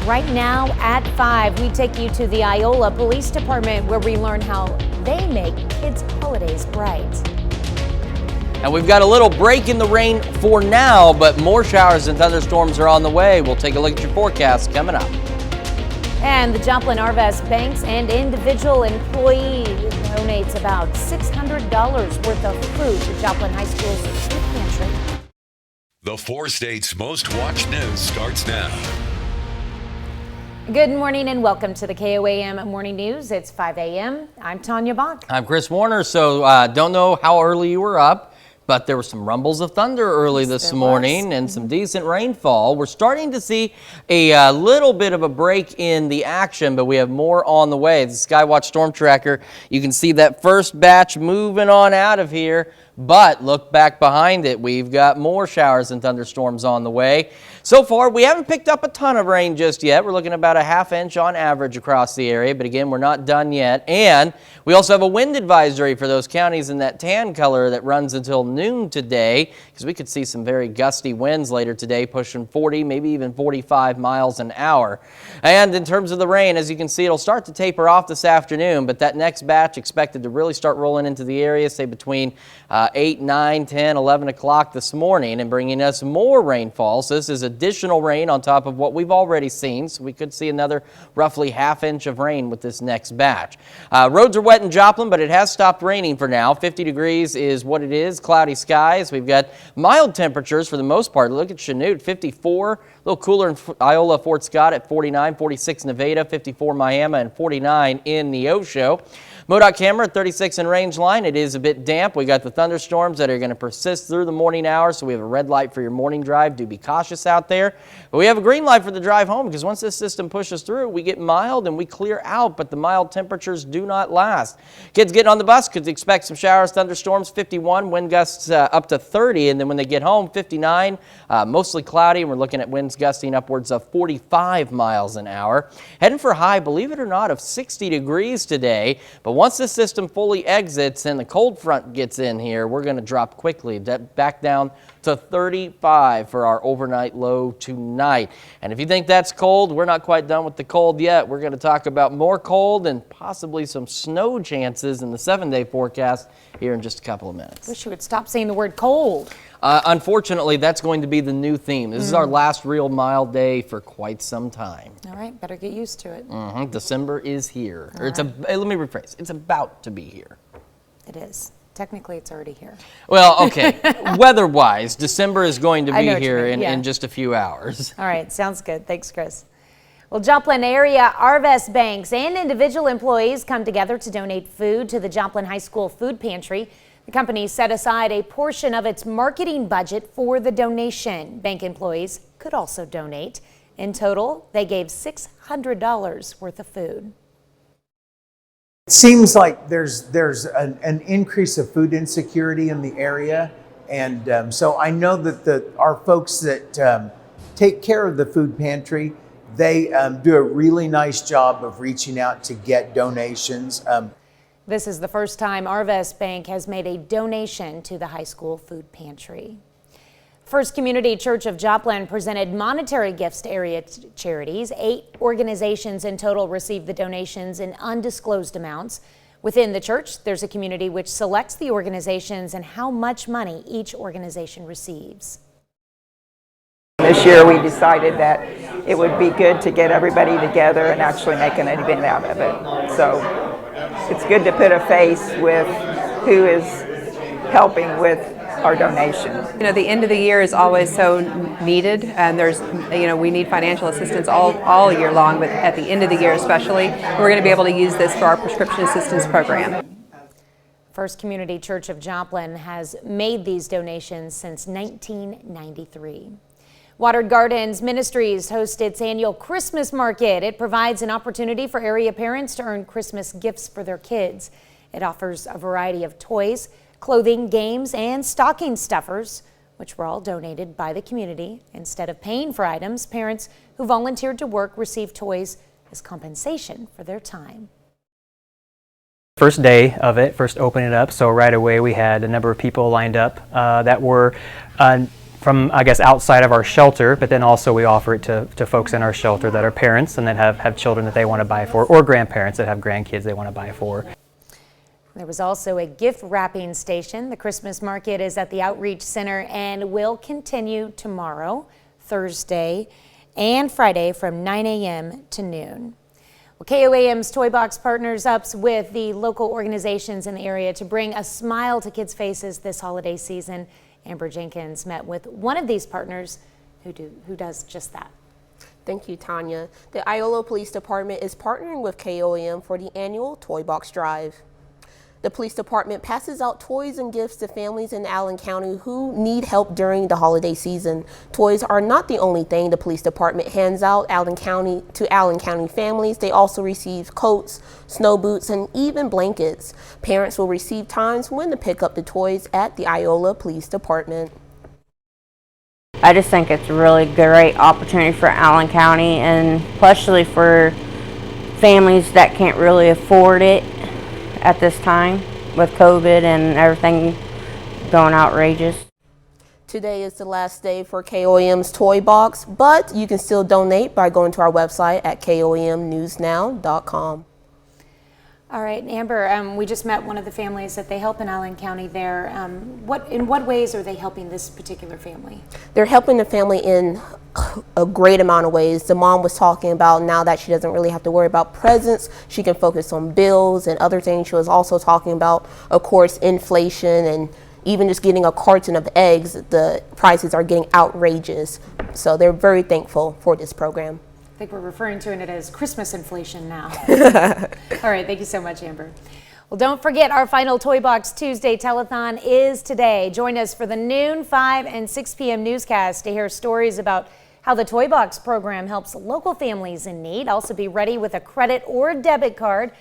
Right now at 5, we take you to the Iola Police Department where we learn how they make kids' holidays bright. And we've got a little break in the rain for now, but more showers and thunderstorms are on the way. We'll take a look at your forecast coming up. And the Joplin Arvest Banks and individual employee donates about $600 worth of food to Joplin High School's food pantry. The 4 states' most watched news starts now. Good morning and welcome to the KOAM Morning News. It's 5 a.m. I'm Tanya Bach. I'm Chris Warner. So don't know how early you were up, but there were some rumbles of thunder early this morning and some decent rainfall. We're starting to see a little bit of a break in the action, but we have more on the way. The Skywatch Storm Tracker, you can see that first batch moving on out of here, but look back behind it. We've got more showers and thunderstorms on the way. So far, we haven't picked up a ton of rain just yet. We're looking about a ½ inch on average across the area, but again, we're not done yet. And we also have a wind advisory for those counties in that tan color that runs until noon today, because we could see some very gusty winds later today, pushing 40, maybe even 45 miles an hour. And in terms of the rain, as you can see, it'll start to taper off this afternoon, but that next batch expected to really start rolling into the area, say between 8, 9, 10, 11 o'clock this morning, and bringing us more rainfall. So this is additional rain on top of what we've already seen. So we could see another roughly ½ inch of rain with this next batch. Roads are wet in Joplin, but it has stopped raining for now. 50 degrees is what it is. Cloudy skies. We've got mild temperatures for the most part. Look at Chanute, 54. A little cooler in Iola, Fort Scott at 49, 46 Nevada, 54 Miami, and 49 in Neosho. MoDOT camera at 36 in range line. It is a bit damp. We got the thunderstorms that are going to persist through the morning hours, so we have a red light for your morning drive. Do be cautious out there. But we have a green light for the drive home, because once this system pushes through, we get mild and we clear out, but the mild temperatures do not last. Kids getting on the bus could expect some showers, thunderstorms, 51, wind gusts up to 30, and then when they get home, 59, mostly cloudy, and we're looking at winds gusting upwards of 45 miles an hour. Heading for a high, believe it or not, of 60 degrees today, but once this system fully exits and the cold front gets in here, we're going to drop quickly back down to 35 for our overnight low tonight. And if you think that's cold, we're not quite done with the cold yet. We're going to talk about more cold and possibly some snow chances in the 7-day forecast here in just a couple of minutes. Wish you would stop saying the word cold. Unfortunately, that's going to be the new theme. This is our last real mild day for quite some time. All right, better get used to it. December is here. Or let me rephrase. It's about to be here. It is. Technically, it's already here. Well, okay. Weather-wise, December is going to be here Yeah. in just a few hours. All right, sounds good. Thanks, Chris. Well, Joplin area Arvest Banks and individual employees come together to donate food to the Joplin High School food pantry. The company set aside a portion of its marketing budget for the donation. Bank employees could also donate. In total, they gave $600 worth of food. It seems like there's an increase of food insecurity in the area, and so I know that our folks that take care of the food pantry, they do a really nice job of reaching out to get donations. This is the first time Arvest Bank has made a donation to the high school food pantry. First Community Church of Joplin presented monetary gifts to area charities. 8 organizations in total received the donations in undisclosed amounts. Within the church, there's a committee which selects the organizations and how much money each organization receives. This year we decided that it would be good to get everybody together and actually make an event out of it. So it's good to put a face with who is helping with our donations. You know, the end of the year is always so needed, and we need financial assistance all year long, but at the end of the year especially, we're going to be able to use this for our prescription assistance program. First Community Church of Joplin has made these donations since 1993. Watered Gardens Ministries hosts its annual Christmas market. It provides an opportunity for area parents to earn Christmas gifts for their kids. It offers a variety of toys, clothing, games, and stocking stuffers, which were all donated by the community. Instead of paying for items, parents who volunteered to work receive toys as compensation for their time. First day of it, first opening it up, so right away we had a number of people lined up that were from, I guess, outside of our shelter, but then also we offer it to folks in our shelter that are parents and that have children that they want to buy for, or grandparents that have grandkids they want to buy for. There was also a gift wrapping station. The Christmas market is at the Outreach Center and will continue tomorrow, Thursday, and Friday from 9 a.m. to noon. Well, KOAM's Toy Box partners up with the local organizations in the area to bring a smile to kids' faces this holiday season. Amber Jenkins met with one of these partners who does just that. Thank you, Tanya. The Iola Police Department is partnering with KOAM for the annual Toy Box Drive. The police department passes out toys and gifts to families in Allen County who need help during the holiday season. Toys are not the only thing the police department hands out Allen County families. They also receive coats, snow boots, and even blankets. Parents will receive times when to pick up the toys at the Iola Police Department. I just think it's a really great opportunity for Allen County, and especially for families that can't really afford it at this time with COVID and everything going outrageous. Today is the last day for KOAM's Toy Box, but you can still donate by going to our website at koamnewsnow.com. All right, Amber, we just met one of the families that they help in Allen County there. In what ways are they helping this particular family? They're helping the family in a great amount of ways. The mom was talking about now that she doesn't really have to worry about presents, she can focus on bills and other things. She was also talking about, of course, inflation and even just getting a carton of eggs. The prices are getting outrageous. So they're very thankful for this program. I think we're referring to it as Christmas inflation now. All right, thank you so much, Amber. Well, don't forget our final Toy Box Tuesday telethon is today. Join us for the noon, 5, and 6 p.m. newscast to hear stories about how the Toy Box program helps local families in need. Also be ready with a credit or debit card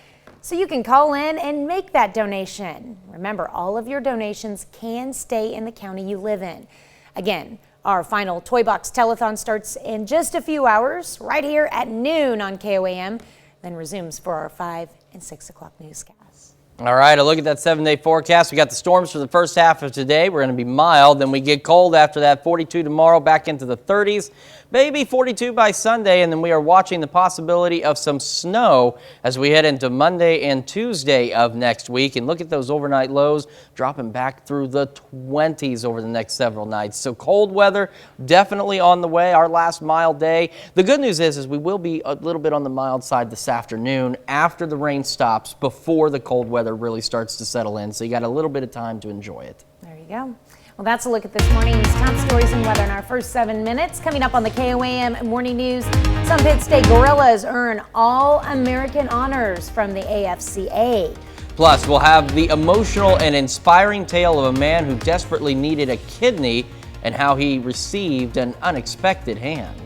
so you can call in and make that donation. Remember, all of your donations can stay in the county you live in. Again, our final Toy Box telethon starts in just a few hours right here at noon on KOAM, then resumes for our 5 and 6 o'clock newscasts. All right, a look at that 7-day forecast. We got the storms for the first half of today. We're going to be mild. Then we get cold after that, 42 tomorrow, back into the 30s. Maybe 42 by Sunday, and then we are watching the possibility of some snow as we head into Monday and Tuesday of next week. And look at those overnight lows dropping back through the 20s over the next several nights. So cold weather definitely on the way, our last mild day. The good news is we will be a little bit on the mild side this afternoon after the rain stops, before the cold weather really starts to settle in. So you got a little bit of time to enjoy it. There you go. Well, that's a look at this morning's top stories and weather in our first 7 minutes. Coming up on the KOAM Morning News, some Pitt State Gorillas earn All-American honors from the AFCA. Plus, we'll have the emotional and inspiring tale of a man who desperately needed a kidney and how he received an unexpected hand.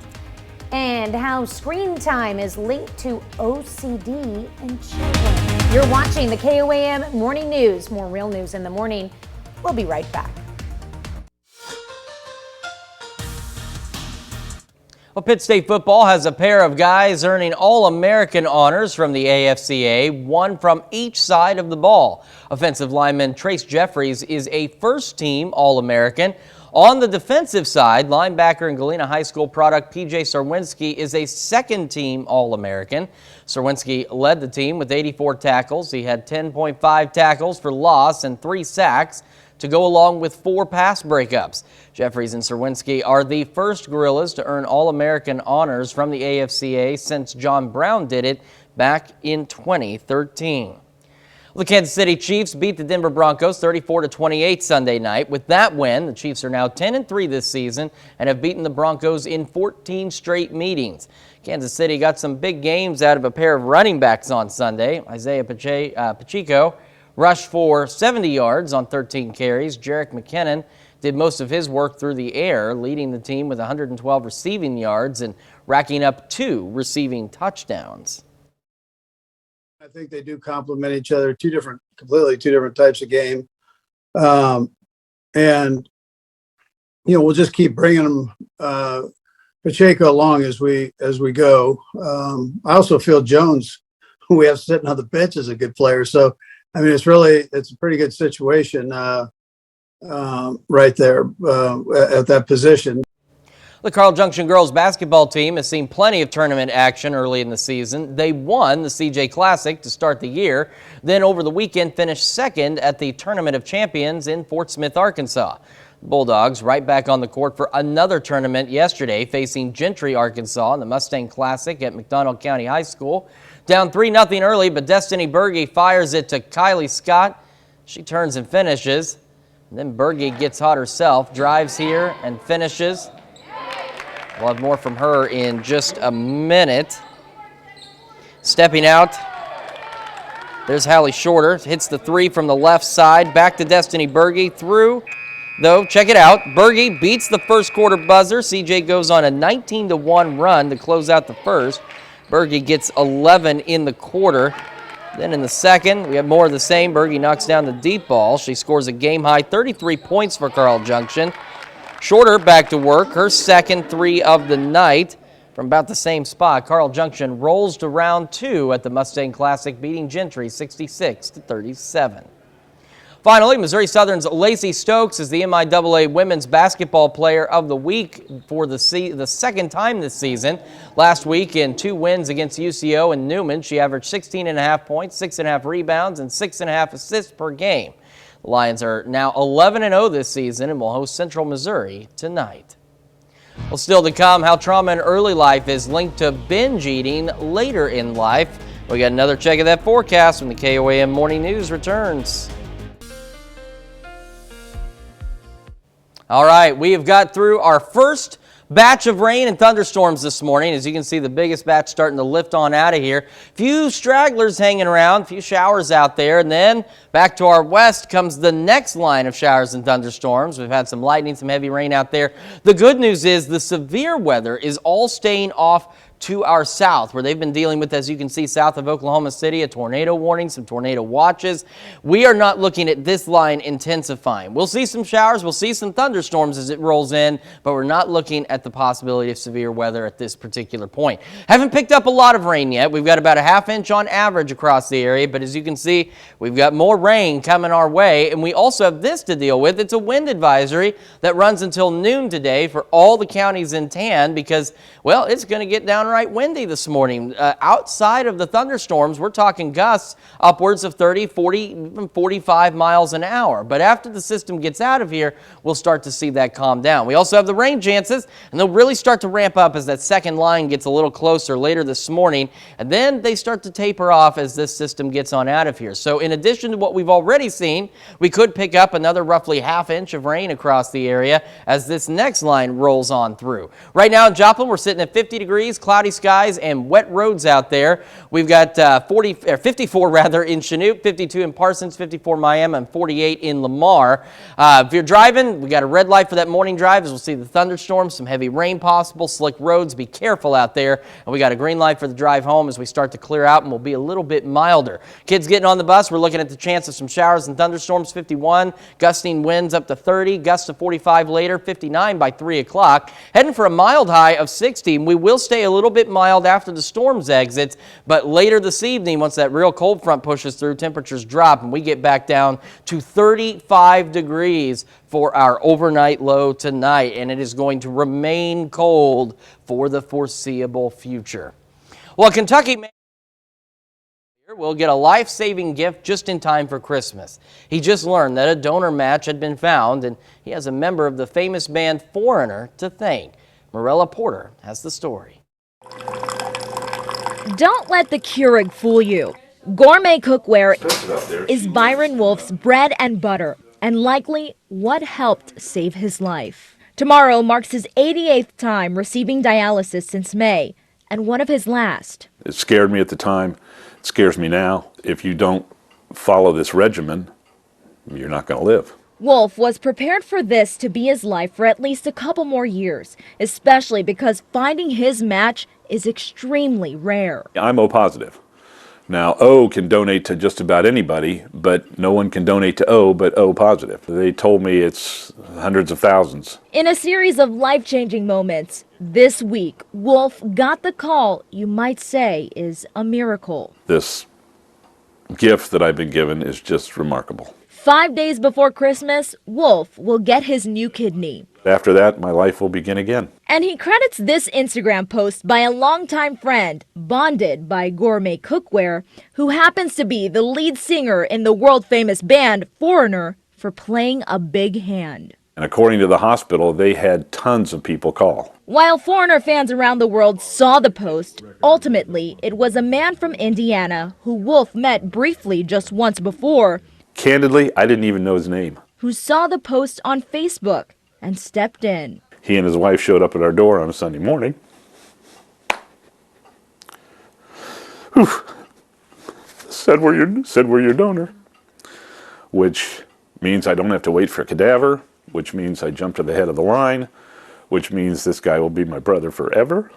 And how screen time is linked to OCD in children. You're watching the KOAM Morning News. More real news in the morning. We'll be right back. Well, Pitt State football has a pair of guys earning All-American honors from the AFCA, one from each side of the ball. Offensive lineman Trace Jeffries is a first-team All-American. On the defensive side, linebacker and Galena High School product P.J. Sarwinski is a second-team All-American. Sarwinski led the team with 84 tackles. He had 10.5 tackles for loss and 3 sacks to go along with 4 pass breakups. Jeffries and Sarwinski are the first Gorillas to earn All-American honors from the AFCA since John Brown did it back in 2013. The Kansas City Chiefs beat the Denver Broncos 34-28 Sunday night. With that win, the Chiefs are now 10-3 this season and have beaten the Broncos in 14 straight meetings. Kansas City got some big games out of a pair of running backs on Sunday. Isaiah Pacheco rushed for 70 yards on 13 carries. Jerick McKinnon did most of his work through the air, leading the team with 112 receiving yards and racking up 2 receiving touchdowns. I think they do complement each other, completely two different types of game. And, we'll just keep bringing them, Pacheco along as we go. I also feel Jones, who we have sitting on the bench, is a good player. So, it's a pretty good situation. right there at that position. The Carl Junction girls basketball team has seen plenty of tournament action early in the season. They won the CJ Classic to start the year, then over the weekend finished second at the Tournament of Champions in Fort Smith, Arkansas. Bulldogs right back on the court for another tournament yesterday, facing Gentry, Arkansas in the Mustang Classic at McDonald County High School. Down 3-0 early, but Destiny Berge fires it to Kylie Scott. She turns and finishes. And then Berge gets hot herself, drives here and finishes. We'll have more from her in just a minute. Stepping out, there's Hallie Shorter. Hits the three from the left side. Back to Destiny Berge. Through, though, check it out. Berge beats the first quarter buzzer. CJ goes on a 19-1 run to close out the first. Berge gets 11 in the quarter. Then in the second, we have more of the same. Berge knocks down the deep ball. She scores a game-high 33 points for Carl Junction. Shorter back to work, her second three of the night from about the same spot. Carl Junction rolls to round two at the Mustang Classic, beating Gentry 66-37. Finally, Missouri Southern's Lacey Stokes is the MIAA Women's Basketball Player of the Week for the second time this season. Last week in 2 wins against UCO and Newman, she averaged 16.5 points, 6.5 rebounds, and 6.5 assists per game. The Lions are now 11-0 this season and will host Central Missouri tonight. Well, still to come, how trauma in early life is linked to binge eating later in life. We got another check of that forecast when the KOAM Morning News returns. All right, we have got through our first batch of rain and thunderstorms this morning. As you can see, the biggest batch starting to lift on out of here. Few stragglers hanging around, few showers out there, and then back to our west comes the next line of showers and thunderstorms. We've had some lightning, some heavy rain out there. The good news is the severe weather is all staying off to our south, where they've been dealing with, as you can see, south of Oklahoma City, a tornado warning, some tornado watches. We are not looking at this line intensifying. We'll see some showers, we'll see some thunderstorms as it rolls in, but we're not looking at the possibility of severe weather at this particular point. Haven't picked up a lot of rain yet. We've got about a ½ inch on average across the area, but as you can see, we've got more rain coming our way, and we also have this to deal with. It's a wind advisory that runs until noon today for all the counties in tan because, well, it's going to get downright windy this morning. Outside of the thunderstorms, we're talking gusts upwards of 30, 40, even 45 miles an hour. But after the system gets out of here, we'll start to see that calm down. We also have the rain chances, and they'll really start to ramp up as that second line gets a little closer later this morning, and then they start to taper off as this system gets on out of here. So in addition to what we've already seen, we could pick up another roughly ½ inch of rain across the area as this next line rolls on through. Right now in Joplin, we're sitting at 50 degrees, cloudy skies and wet roads out there. We've got 54 in Chinook, 52 in Parsons, 54 in Miami, and 48 in Lamar. If you're driving, we got a red light for that morning drive as we'll see the thunderstorms, some heavy rain possible, slick roads. Be careful out there. And we got a green light for the drive home as we start to clear out and we'll be a little bit milder. Kids getting on the bus, we're looking at the chance of some showers and thunderstorms, 51, gusting winds up to 30, gusts to 45 later, 59 by 3 o'clock. Heading for a mild high of 60. We will stay a little bit mild after the storms exits, but later this evening, once that real cold front pushes through, temperatures drop and we get back down to 35 degrees for our overnight low tonight, and it is going to remain cold for the foreseeable future. Well, Kentucky will get a life-saving gift just in time for Christmas. He just learned that a donor match had been found, and he has a member of the famous band Foreigner to thank. Morella Porter has the story. Don't let the Keurig fool you. Gourmet cookware is Byron Wolf's bread and butter, and likely what helped save his life. Tomorrow marks his 88th time receiving dialysis since May, and one of his last. It scared me at the time. It scares me now. If you don't follow this regimen, you're not going to live. Wolf was prepared for this to be his life for at least a couple more years, especially because finding his match is extremely rare. I'm O positive. Now, O can donate to just about anybody, but no one can donate to O but O positive. They told me it's hundreds of thousands. In a series of life-changing moments, this week, Wolf got the call you might say is a miracle. This gift that I've been given is just remarkable. 5 days before Christmas, Wolf will get his new kidney. After that, my life will begin again. And he credits this Instagram post by a longtime friend, bonded by gourmet cookware, who happens to be the lead singer in the world-famous band Foreigner, for playing a big hand. And according to the hospital, they had tons of people call. While Foreigner fans around the world saw the post, ultimately it was a man from Indiana who Wolf met briefly just once before, Candidly, I didn't even know his name. who saw the post on Facebook and stepped in. He and his wife showed up at our door on a Sunday morning. Whew. Said we're your donor, which means I don't have to wait for a cadaver, which means I jump to the head of the line, which means this guy will be my brother forever.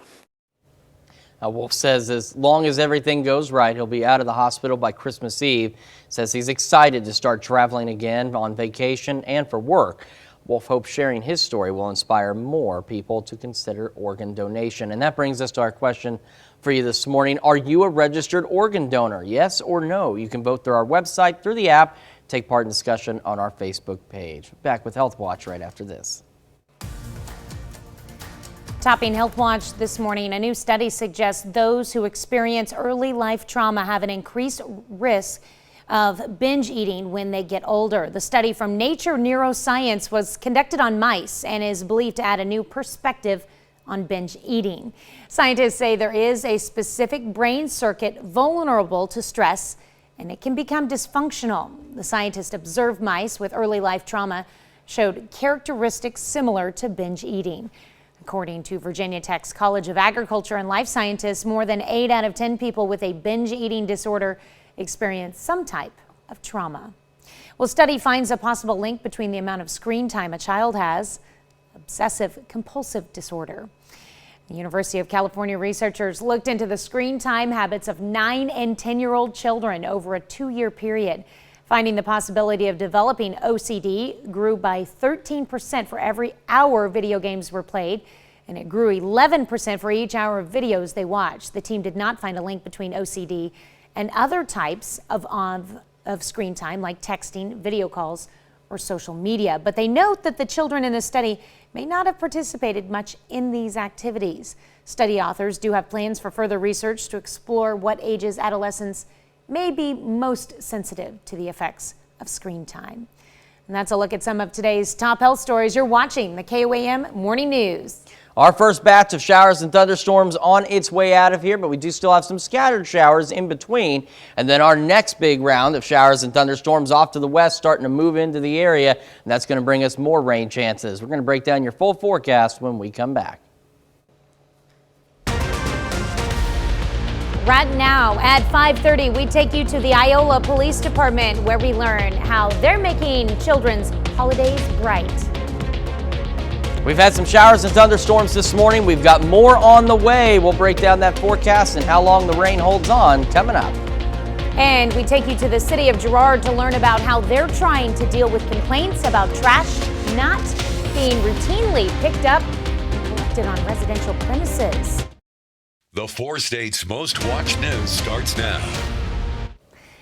Wolf says as long as everything goes right, he'll be out of the hospital by Christmas Eve. Says he's excited to start traveling again on vacation and for work. Wolf hopes sharing his story will inspire more people to consider organ donation. And that brings us to our question for you this morning. Are you a registered organ donor? Yes or no? You can vote through our website, through the app, take part in discussion on our Facebook page. Back with Health Watch right after this. Topping Health Watch this morning, a new study suggests those who experience early life trauma have an increased risk of binge eating when they get older. The study from Nature Neuroscience was conducted on mice and is believed to add a new perspective on binge eating. Scientists say there is a specific brain circuit vulnerable to stress and it can become dysfunctional. The scientists observed mice with early life trauma showed characteristics similar to binge eating. According to Virginia Tech's College of Agriculture and Life Scientists, more than 8 out of 10 people with a binge eating disorder experience some type of trauma. Well, study finds a possible link between the amount of screen time a child has, obsessive compulsive disorder. The University of California researchers looked into the screen time habits of 9 and 10-year-old children over a 2-year period. Finding the possibility of developing OCD grew by 13% for every hour video games were played, and it grew 11% for each hour of videos they watched. The team did not find a link between OCD and other types of screen time like texting, video calls, or social media. But they note that the children in the study may not have participated much in these activities. Study authors do have plans for further research to explore what ages adolescents may be most sensitive to the effects of screen time. And that's a look at some of today's top health stories. You're watching the KOAM Morning News. Our first batch of showers and thunderstorms on its way out of here, but we do still have some scattered showers in between. And then our next big round of showers and thunderstorms off to the west starting to move into the area. And that's going to bring us more rain chances. We're going to break down your full forecast when we come back. Right now at 5:30, we take you to the Iola Police Department where we learn how they're making children's holidays bright. We've had some showers and thunderstorms this morning. We've got more on the way. We'll break down that forecast and how long the rain holds on coming up. And we take you to the city of Girard to learn about how they're trying to deal with complaints about trash not being routinely picked up and collected on residential premises. The 4 states' most watched news starts now.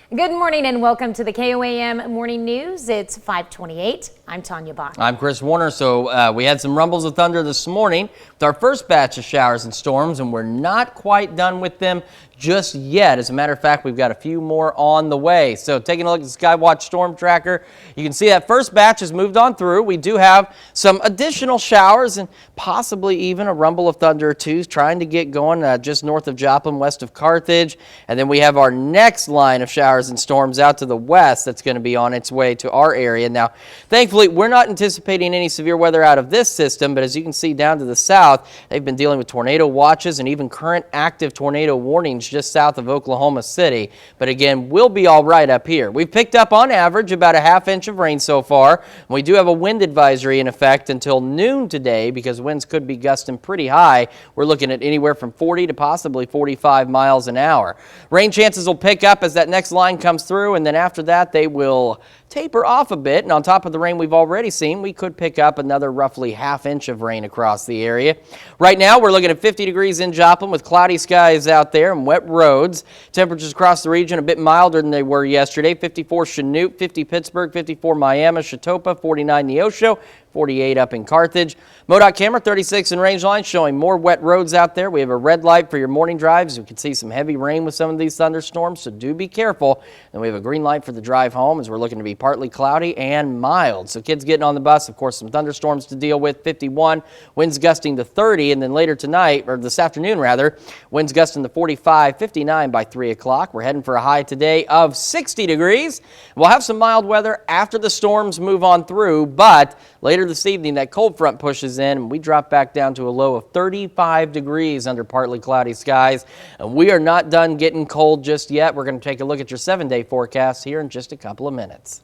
Good morning and welcome to the KOAM Morning News. It's 5:28. I'm Tanya Bach. I'm Chris Warner. So we had some rumbles of thunder this morning with our first batch of showers and storms, and we're not quite done with them just yet. As a matter of fact, we've got a few more on the way. So taking a look at the Skywatch Storm Tracker, you can see that first batch has moved on through. We do have some additional showers and possibly even a rumble of thunder or two trying to get going just north of Joplin, west of Carthage. And then we have our next line of showers and storms out to the west that's going to be on its way to our area. Now, thankfully, we're not anticipating any severe weather out of this system, but as you can see down to the south, they've been dealing with tornado watches and even current active tornado warnings just south of Oklahoma City. But again, we'll be all right up here. We've picked up on average about a ½ inch of rain so far. We do have a wind advisory in effect until noon today because winds could be gusting pretty high. We're looking at anywhere from 40 to possibly 45 miles an hour. Rain chances will pick up as that next line comes through, and then after that they will taper off a bit, and on top of the rain we've already seen, we could pick up another roughly ½ inch of rain across the area. Right now, we're looking at 50 degrees in Joplin with cloudy skies out there and wet roads. Temperatures across the region a bit milder than they were yesterday. 54 Chanute, 50 Pittsburgh, 54 Miami, Chatopa, 49 Neosho, 48 up in Carthage. MoDOT camera 36 in Rangeline showing more wet roads out there. We have a red light for your morning drives. You can see some heavy rain with some of these thunderstorms, so do be careful. And we have a green light for the drive home as we're looking to be partly cloudy and mild. So kids getting on the bus, of course, some thunderstorms to deal with. 51, winds gusting to 30, and then later tonight, or this afternoon rather, winds gusting to 45, 59 by 3 o'clock. We're heading for a high today of 60 degrees. We'll have some mild weather after the storms move on through, but later this evening, that cold front pushes in, and we drop back down to a low of 35 degrees under partly cloudy skies. And we are not done getting cold just yet. We're going to take a look at your 7-day forecast here in just a couple of minutes.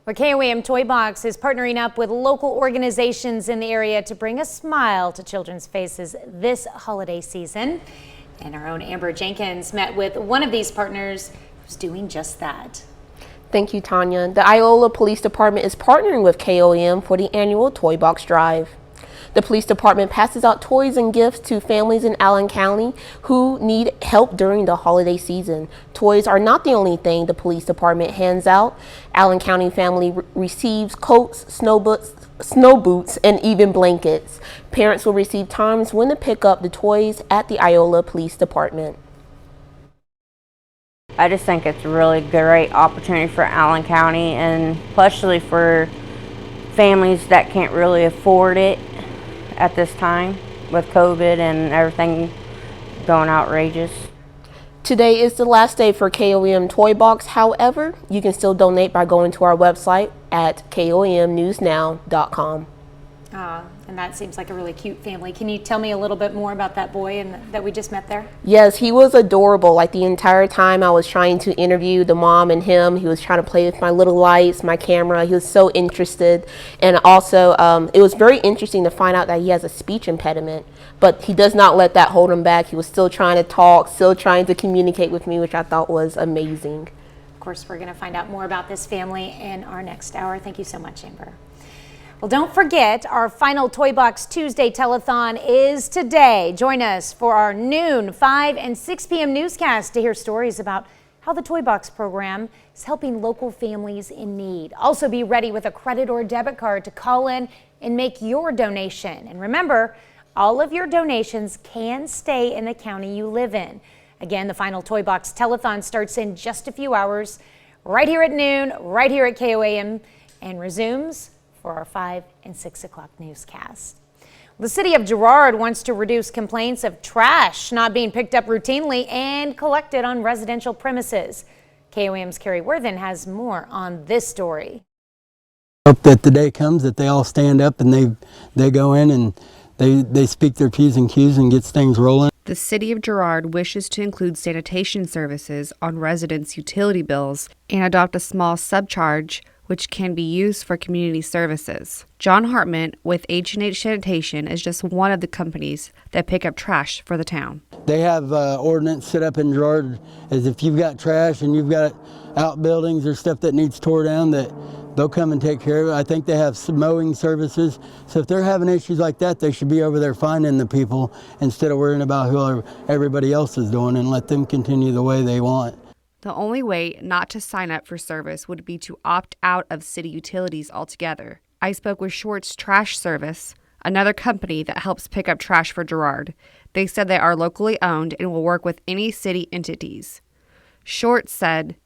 Well, KOAM Toy Box is partnering up with local organizations in the area to bring a smile to children's faces this holiday season. And our own Amber Jenkins met with one of these partners who's doing just that. Thank you, Tanya. The Iola Police Department is partnering with KOAM for the annual Toy Box Drive. The police department passes out toys and gifts to families in Allen County who need help during the holiday season. Toys are not the only thing the police department hands out. Allen County family receives coats, snow boots, and even blankets. Parents will receive times when to pick up the toys at the Iola Police Department. I just think it's a really great opportunity for Allen County, and especially for families that can't really afford it at this time with COVID and everything going outrageous. Today is the last day for KOAM Toy Box. However, you can still donate by going to our website at komnewsnow.com. And that seems like a really cute family. Can you tell me a little bit more about that boy that we just met there? Yes, he was adorable. Like the entire time I was trying to interview the mom and him, he was trying to play with my little lights, my camera. He was so interested. And also, it was very interesting to find out that he has a speech impediment, but he does not let that hold him back. He was still trying to talk, still trying to communicate with me, which I thought was amazing. Of course, we're going to find out more about this family in our next hour. Thank you so much, Amber. Well, don't forget, our final Toy Box Tuesday telethon is today. Join us for our noon, 5 and 6 p.m. newscast to hear stories about how the Toy Box program is helping local families in need. Also be ready with a credit or debit card to call in and make your donation. And remember, all of your donations can stay in the county you live in. Again, the final Toy Box telethon starts in just a few hours, right here at noon, right here at KOAM, and resumes for our 5 and 6 o'clock newscast. The city of Girard wants to reduce complaints of trash not being picked up routinely and collected on residential premises. KOAM's Carrie Worthen has more on this story. Hope that the day comes that they all stand up and they go in and they speak their P's and Q's and gets things rolling. The city of Girard wishes to include sanitation services on residents' utility bills and adopt a small subcharge which can be used for community services. John Hartman with H&H Sanitation is just one of the companies that pick up trash for the town. They have ordinance set up in Girard as if you've got trash and you've got outbuildings or stuff that needs tore down, that they'll come and take care of it. I think they have some mowing services. So if they're having issues like that, they should be over there finding the people instead of worrying about who everybody else is doing, and let them continue the way they want. The only way not to sign up for service would be to opt out of city utilities altogether. I spoke with Short's Trash Service, another company that helps pick up trash for Girard. They said they are locally owned and will work with any city entities. Short said,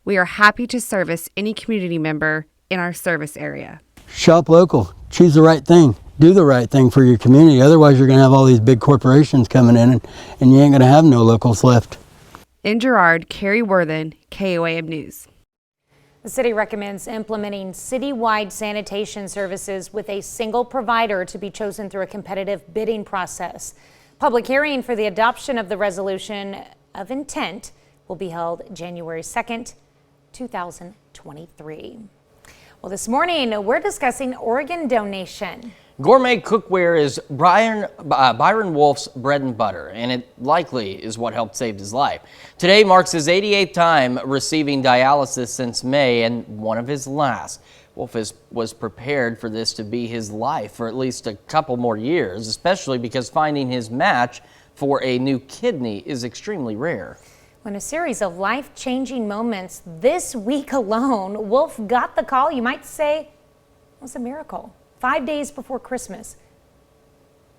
"We are happy to service any community member in our service area." Shop local, choose the right thing, do the right thing for your community. Otherwise, you're going to have all these big corporations coming in and you ain't going to have no locals left. In Girard, Carrie Worthen, KOAM News. The city recommends implementing citywide sanitation services with a single provider to be chosen through a competitive bidding process. Public hearing for the adoption of the resolution of intent will be held January 2nd, 2023. Well, this morning we're discussing organ donation. Gourmet cookware is Byron Wolf's bread and butter, and it likely is what helped save his life. Today marks his 88th time receiving dialysis since May, and one of his last. Wolf was prepared for this to be his life for at least a couple more years, especially because finding his match for a new kidney is extremely rare. When a series of life-changing moments this week alone, Wolf got the call you might say was a miracle. 5 days before Christmas,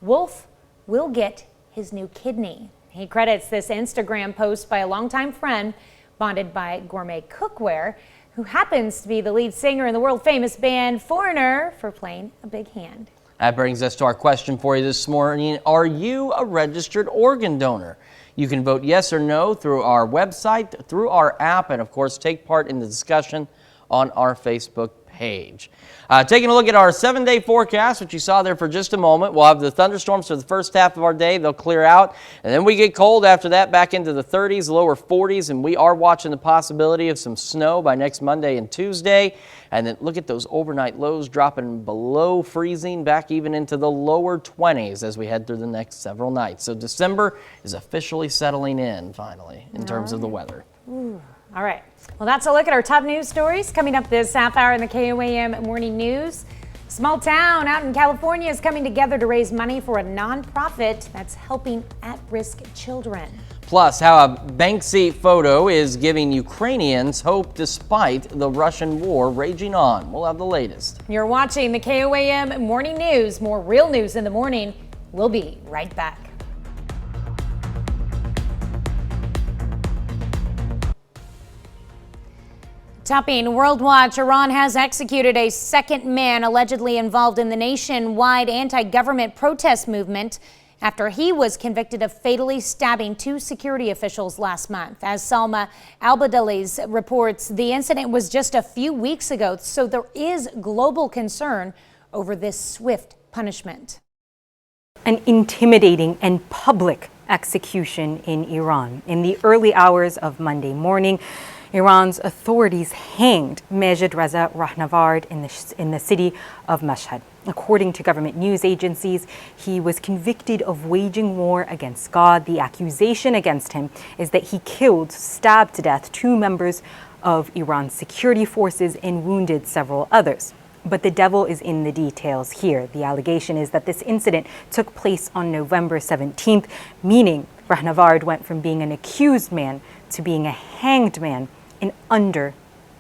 Wolf will get his new kidney. He credits this Instagram post by a longtime friend, bonded by Gourmet Cookware, who happens to be the lead singer in the world-famous band Foreigner, for playing a big hand. That brings us to our question for you this morning. Are you a registered organ donor? You can vote yes or no through our website, through our app, and of course take part in the discussion on our Facebook page. Taking a look at our 7-day forecast, which you saw there for just a moment. We'll have the thunderstorms for the first half of our day. They'll clear out, and then we get cold after that, back into the 30s, lower 40s, and we are watching the possibility of some snow by next Monday and Tuesday. And then look at those overnight lows dropping below freezing, back even into the lower 20s as we head through the next several nights. So December is officially settling in, finally, in terms of the weather. Ooh. All right. Well, that's a look at our top news stories coming up this half hour in the KOAM Morning News. Small town out in California is coming together to raise money for a nonprofit that's helping at-risk children. Plus, how a Banksy photo is giving Ukrainians hope despite the Russian war raging on. We'll have the latest. You're watching the KOAM Morning News. More real news in the morning. We'll be right back. Topping World Watch, Iran has executed a second man allegedly involved in the nationwide anti-government protest movement after he was convicted of fatally stabbing 2 security officials last month. As Salma Albadali's reports, the incident was just a few weeks ago, so there is global concern over this swift punishment. An intimidating and public execution in Iran. In the early hours of Monday morning, Iran's authorities hanged Majid Reza Rahnavard in the city of Mashhad. According to government news agencies, he was convicted of waging war against God. The accusation against him is that he stabbed to death 2 members of Iran's security forces and wounded several others. But the devil is in the details here. The allegation is that this incident took place on November 17th, meaning Rahnavard went from being an accused man to being a hanged man in under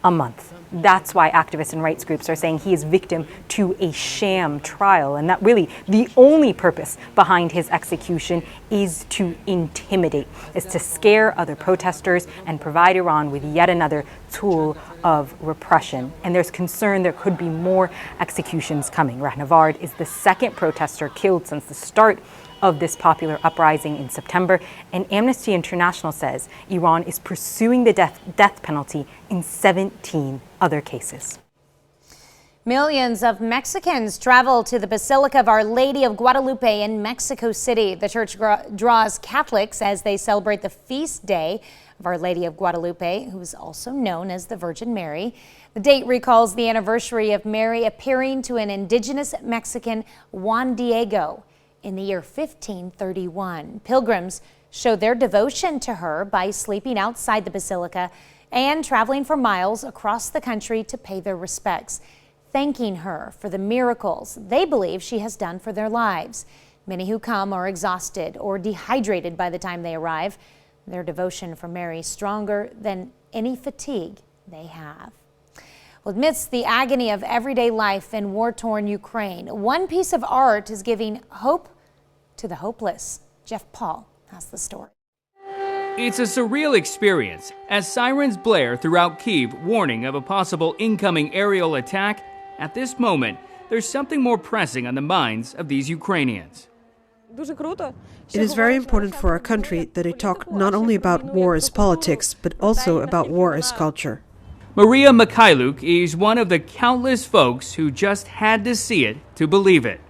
a month. That's why activists and rights groups are saying he is victim to a sham trial, and that really the only purpose behind his execution is to intimidate, is to scare other protesters and provide Iran with yet another tool of repression. And there's concern there could be more executions coming. Rahnavard is the second protester killed since the start of this popular uprising in September, and Amnesty International says Iran is pursuing the death penalty in 17 other cases. Millions of Mexicans travel to the Basilica of Our Lady of Guadalupe in Mexico City. The church draws Catholics as they celebrate the feast day of Our Lady of Guadalupe, who is also known as the Virgin Mary. The date recalls the anniversary of Mary appearing to an indigenous Mexican, Juan Diego, in the year 1531. Pilgrims show their devotion to her by sleeping outside the basilica and traveling for miles across the country to pay their respects, thanking her for the miracles they believe she has done for their lives. Many who come are exhausted or dehydrated by the time they arrive. Their devotion for Mary is stronger than any fatigue they have. Well, amidst the agony of everyday life in war-torn Ukraine, one piece of art is giving hope to the hopeless. Jeff Paul has the story. It's a surreal experience as sirens blare throughout Kyiv, warning of a possible incoming aerial attack. At this moment, there's something more pressing on the minds of these Ukrainians. It is very important for our country that it talk not only about war as politics, but also about war as culture. Maria Mikhailuk is one of the countless folks who just had to see it to believe it.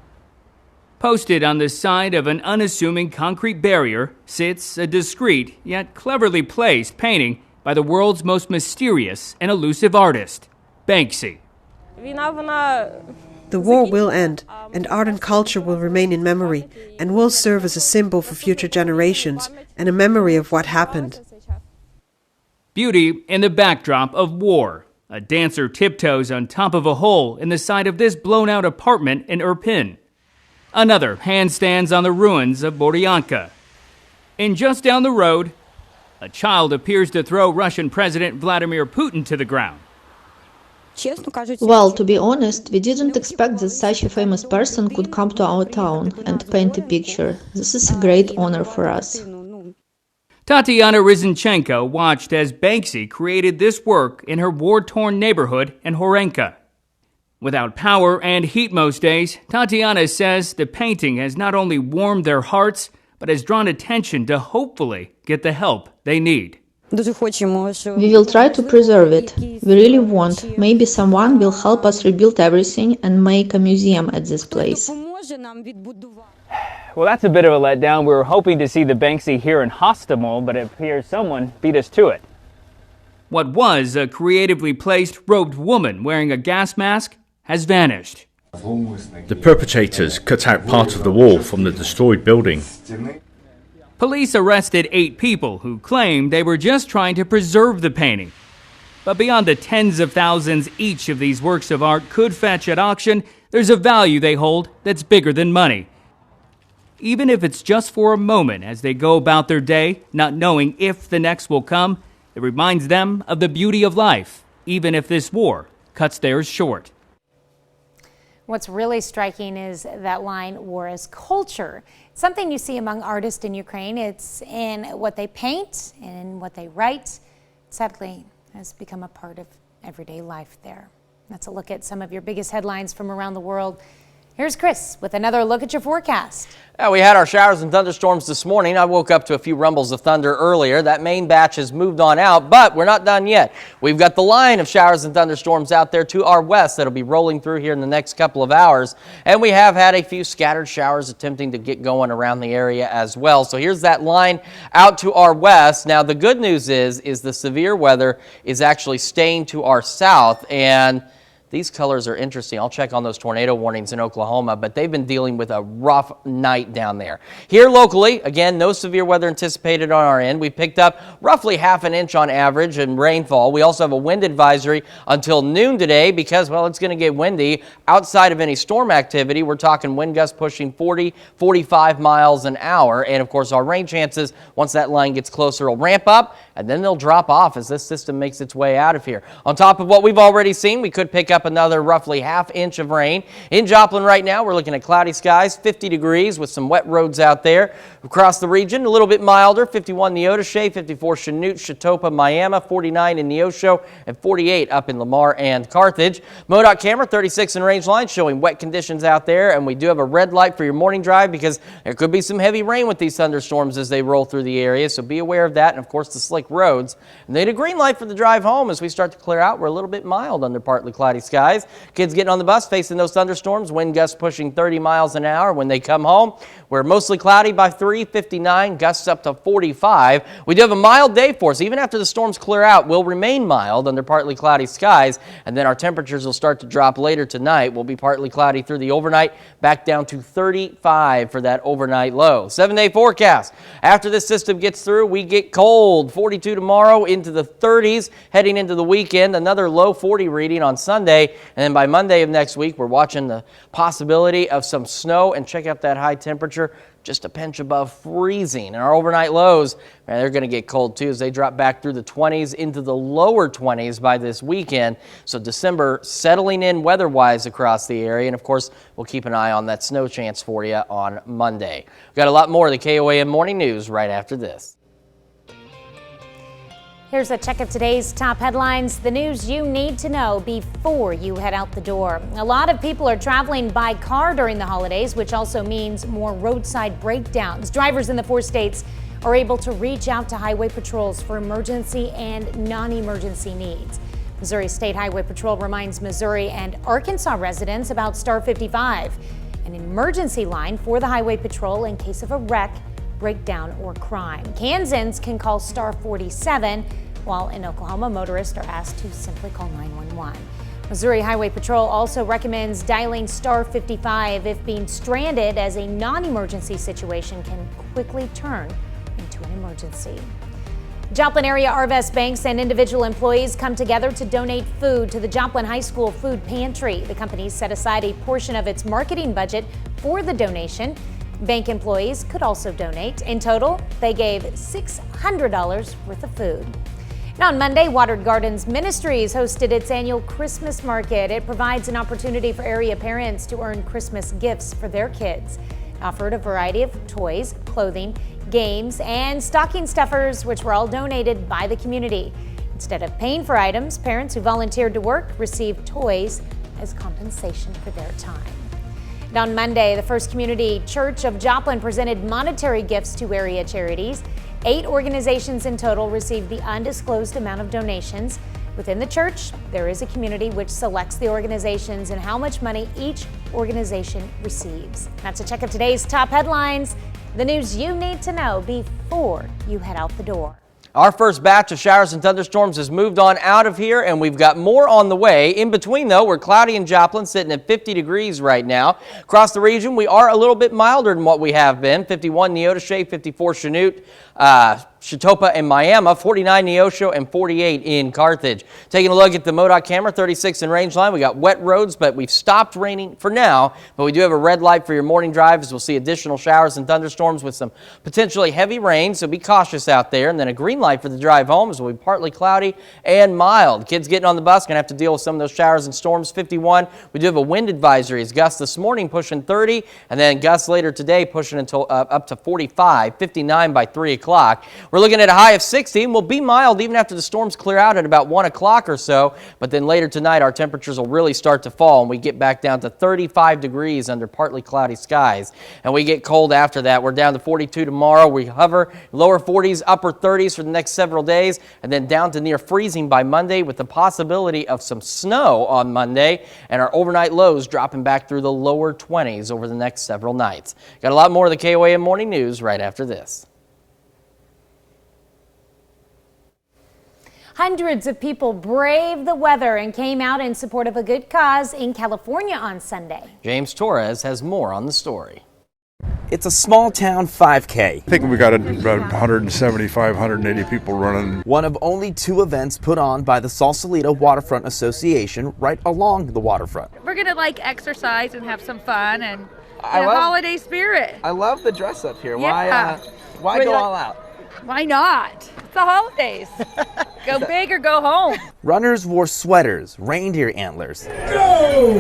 Posted on the side of an unassuming concrete barrier sits a discreet yet cleverly placed painting by the world's most mysterious and elusive artist, Banksy. The war will end, and art and culture will remain in memory, and will serve as a symbol for future generations and a memory of what happened. Beauty in the backdrop of war. A dancer tiptoes on top of a hole in the side of this blown-out apartment in Irpin. Another handstands on the ruins of Boryanka. And just down the road, a child appears to throw Russian President Vladimir Putin to the ground. Well, to be honest, we didn't expect that such a famous person could come to our town and paint a picture. This is a great honor for us. Tatiana Rizinchenko watched as Banksy created this work in her war-torn neighborhood in Horenka. Without power and heat most days, Tatiana says the painting has not only warmed their hearts, but has drawn attention to hopefully get the help they need. We will try to preserve it. We really want. Maybe someone will help us rebuild everything and make a museum at this place. Well, that's a bit of a letdown. We were hoping to see the Banksy here in Hostomel, but it appears someone beat us to it. What was a creatively placed robed woman wearing a gas mask has vanished. The perpetrators cut out part of the wall from the destroyed building. Police arrested 8 people who claimed they were just trying to preserve the painting. But beyond the tens of thousands each of these works of art could fetch at auction, there's a value they hold that's bigger than money. Even if it's just for a moment as they go about their day, not knowing if the next will come, it reminds them of the beauty of life, even if this war cuts theirs short. What's really striking is that line, war is culture. It's something you see among artists in Ukraine. It's in what they paint and in what they write. Sadly, has become a part of everyday life there. That's a look at some of your biggest headlines from around the world. Here's Chris with another look at your forecast. We had our showers and thunderstorms this morning. I woke up to a few rumbles of thunder earlier. That main batch has moved on out, but we're not done yet. We've got the line of showers and thunderstorms out there to our west that'll be rolling through here in the next couple of hours. And we have had a few scattered showers attempting to get going around the area as well. So here's that line out to our west. Now, the good news is the severe weather is actually staying to our south, and these colors are interesting. I'll check on those tornado warnings in Oklahoma, but they've been dealing with a rough night down there. Here locally, again, no severe weather anticipated on our end. We picked up roughly ½ an inch on average in rainfall. We also have a wind advisory until noon today because, well, it's going to get windy. Outside of any storm activity, we're talking wind gusts pushing 40, 45 miles an hour. And, of course, our rain chances, once that line gets closer, will ramp up, and then they'll drop off as this system makes its way out of here. On top of what we've already seen, we could pick up another roughly ½ inch of rain. In Joplin right now, we're looking at cloudy skies, 50 degrees with some wet roads out there. Across the region, a little bit milder, 51 Neodesha, 54 Chanute, Chitopa, Miami, 49 in Neosho, and 48 up in Lamar and Carthage. MoDOT camera, 36 in range line, showing wet conditions out there, and we do have a red light for your morning drive because there could be some heavy rain with these thunderstorms as they roll through the area, so be aware of that, and of course the slick roads. And then a green light for the drive home as we start to clear out. We're a little bit mild under partly cloudy skies. Kids getting on the bus facing those thunderstorms, wind gusts pushing 30 miles an hour when they come home. We're mostly cloudy by 3, 59, gusts up to 45. We do have a mild day for us. Even after the storms clear out, we'll remain mild under partly cloudy skies, and then our temperatures will start to drop later tonight. We'll be partly cloudy through the overnight, back down to 35 for that overnight low. 7-day forecast. After this system gets through, we get cold. 42 tomorrow, into the 30s, heading into the weekend. Another low 40 reading on Sunday. And then by Monday of next week, we're watching the possibility of some snow, and check out that high temperature, just a pinch above freezing. And our overnight lows, man, they're going to get cold too as they drop back through the 20s into the lower 20s by this weekend. So December settling in weather-wise across the area. And of course, we'll keep an eye on that snow chance for you on Monday. We've got a lot more of the KOAM Morning News right after this. Here's a check of today's top headlines, the news you need to know before you head out the door. A lot of people are traveling by car during the holidays, which also means more roadside breakdowns. Drivers in the 4 states are able to reach out to highway patrols for emergency and non-emergency needs. Missouri State Highway Patrol reminds Missouri and Arkansas residents about Star 55, an emergency line for the Highway Patrol in case of a wreck, breakdown, or crime. Kansans can call Star 47, while in Oklahoma, motorists are asked to simply call 911. Missouri Highway Patrol also recommends dialing star 55 if being stranded, as a non-emergency situation can quickly turn into an emergency. Joplin area Arvest banks and individual employees come together to donate food to the Joplin High School food pantry. The company set aside a portion of its marketing budget for the donation. Bank employees could also donate. In total, they gave $600 worth of food. And on Monday, Watered Gardens Ministries hosted its annual Christmas market. It provides an opportunity for area parents to earn Christmas gifts for their kids. It offered a variety of toys, clothing, games, and stocking stuffers, which were all donated by the community. Instead of paying for items, parents who volunteered to work received toys as compensation for their time. And on Monday, the First Community Church of Joplin presented monetary gifts to area charities. 8 organizations in total received the undisclosed amount of donations. Within the church, there is a community which selects the organizations and how much money each organization receives. That's a check of today's top headlines, the news you need to know before you head out the door. Our first batch of showers and thunderstorms has moved on out of here, and we've got more on the way. In between, though, we're cloudy in Joplin, sitting at 50 degrees right now. Across the region, we are a little bit milder than what we have been. 51 Neodesha, 54 Chanute, Chautauqua and Miami, 49 Neosho, and 48 in Carthage. Taking a look at the MoDOT camera, 36 in Rangeline. We got wet roads, but we've stopped raining for now. But we do have a red light for your morning drive, as we'll see additional showers and thunderstorms with some potentially heavy rain, so be cautious out there. And then a green light for the drive home, as we'll be partly cloudy and mild. Kids getting on the bus going to have to deal with some of those showers and storms. 51, we do have a wind advisory. As gusts this morning pushing 30, and then gusts later today pushing until up to 45, 59 by 3 o'clock. We're looking at a high of 60, and we'll be mild even after the storms clear out at about 1 o'clock or so. But then later tonight, our temperatures will really start to fall, and we get back down to 35 degrees under partly cloudy skies. And we get cold after that. We're down to 42 tomorrow. We hover lower 40s, upper 30s for the next several days, and then down to near freezing by Monday, with the possibility of some snow on Monday, and our overnight lows dropping back through the lower 20s over the next several nights. Got a lot more of the KOAM Morning News right after this. Hundreds of people braved the weather and came out in support of a good cause in California on Sunday. James Torres has more on the story. It's a small town 5K. I think we got about 175, 180 people running. One of only 2 events put on by the Sausalito Waterfront Association right along the waterfront. We're going to exercise and have some fun and holiday spirit. I love the dress up here. Yeah. Why go all out? Why not? It's the holidays. Go big or go home. Runners wore sweaters, reindeer antlers. Go!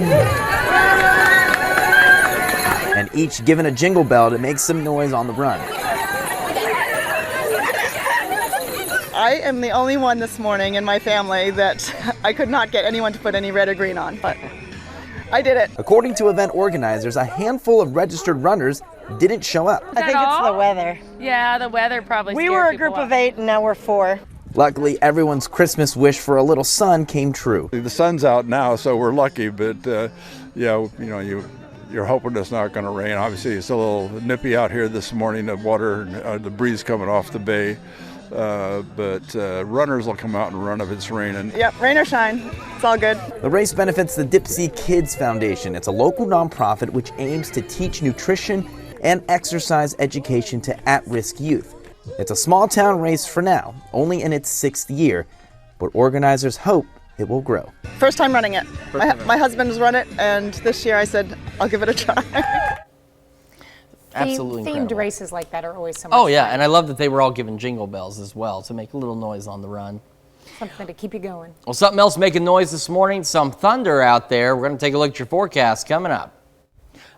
And each given a jingle bell to make some noise on the run. I am the only one this morning in my family that I could not get anyone to put any red or green on, but I did it. According to event organizers, a handful of registered runners didn't show up. I think it's the weather. Yeah, the weather probably We were a group of 8 and now we're 4. Luckily, everyone's Christmas wish for a little sun came true. The sun's out now, so we're lucky, but you're hoping it's not going to rain. Obviously, it's a little nippy out here this morning, the water, the breeze coming off the bay. But runners will come out and run if it's raining. Yep, rain or shine, it's all good. The race benefits the Dipsea Kids Foundation. It's a local nonprofit which aims to teach nutrition and exercise education to at-risk youth. It's a small town race for now, only in its 6th year, but organizers hope it will grow. First time running it. My husband has run it, and this year I said, I'll give it a try. Absolutely Themed incredible. races like that are always so much Oh yeah, fun. and I love that they were all given jingle bells as well to make a little noise on the run. Something to keep you going. Well, something else making noise this morning, some thunder out there. We're going to take a look at your forecast coming up.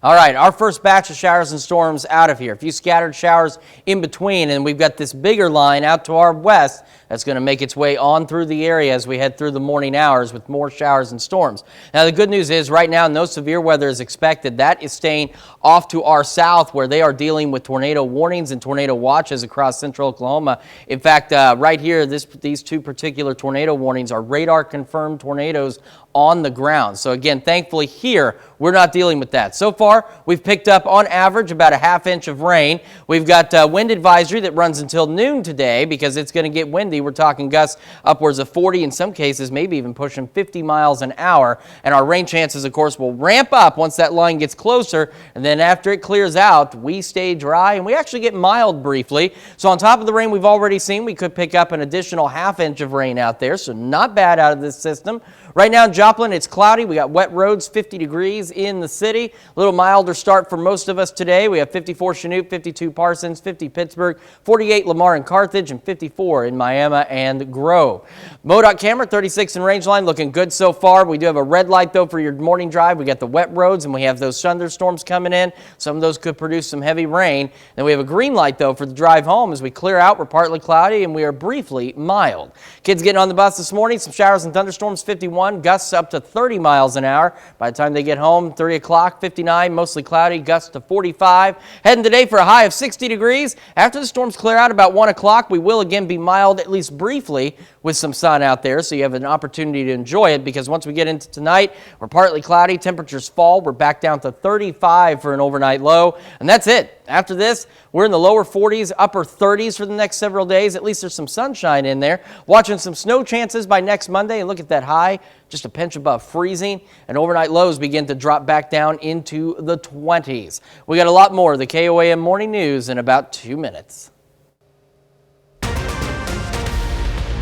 All right, our first batch of showers and storms out of here. A few scattered showers in between, and we've got this bigger line out to our west that's going to make its way on through the area as we head through the morning hours with more showers and storms. Now, the good news is right now no severe weather is expected. That is staying off to our south, where they are dealing with tornado warnings and tornado watches across central Oklahoma. In fact, right here, these 2 particular tornado warnings are radar-confirmed tornadoes on the ground. So again, thankfully here, we're not dealing with that. So far, far, we've picked up on average about a ½ inch of rain. We've got a wind advisory that runs until noon today because it's going to get windy. We're talking gusts upwards of 40, in some cases maybe even pushing 50 miles an hour. And our rain chances, of course, will ramp up once that line gets closer. And then after it clears out, we stay dry and we actually get mild briefly. So on top of the rain we've already seen, we could pick up an additional ½ inch of rain out there. So not bad out of this system. Right now in Joplin, it's cloudy. We got wet roads, 50 degrees in the city. A little milder start for most of us today. We have 54 Chanute, 52 Parsons, 50 Pittsburgh, 48 Lamar and Carthage, and 54 in Miami and Grove. MoDOT camera, 36 in Rangeline, looking good so far. We do have a red light, though, for your morning drive. We got the wet roads, and we have those thunderstorms coming in. Some of those could produce some heavy rain. Then we have a green light, though, for the drive home. As we clear out, we're partly cloudy, and we are briefly mild. Kids getting on the bus this morning, some showers and thunderstorms, 51. Gusts up to 30 miles an hour. By the time they get home, 3 o'clock, 59, mostly cloudy, gusts to 45. Heading today for a high of 60 degrees. After the storms clear out about 1 o'clock, we will again be mild, at least briefly, with some sun out there. So you have an opportunity to enjoy it because once we get into tonight, we're partly cloudy. Temperatures fall. We're back down to 35 for an overnight low. And that's it. After this, we're in the lower 40s, upper 30s for the next several days. At least there's some sunshine in there. Watching some snow chances by next Monday. And look at that high, just a pinch above freezing. And overnight lows begin to drop back down into the 20s. We got a lot more of the KOAM Morning News in about 2 minutes.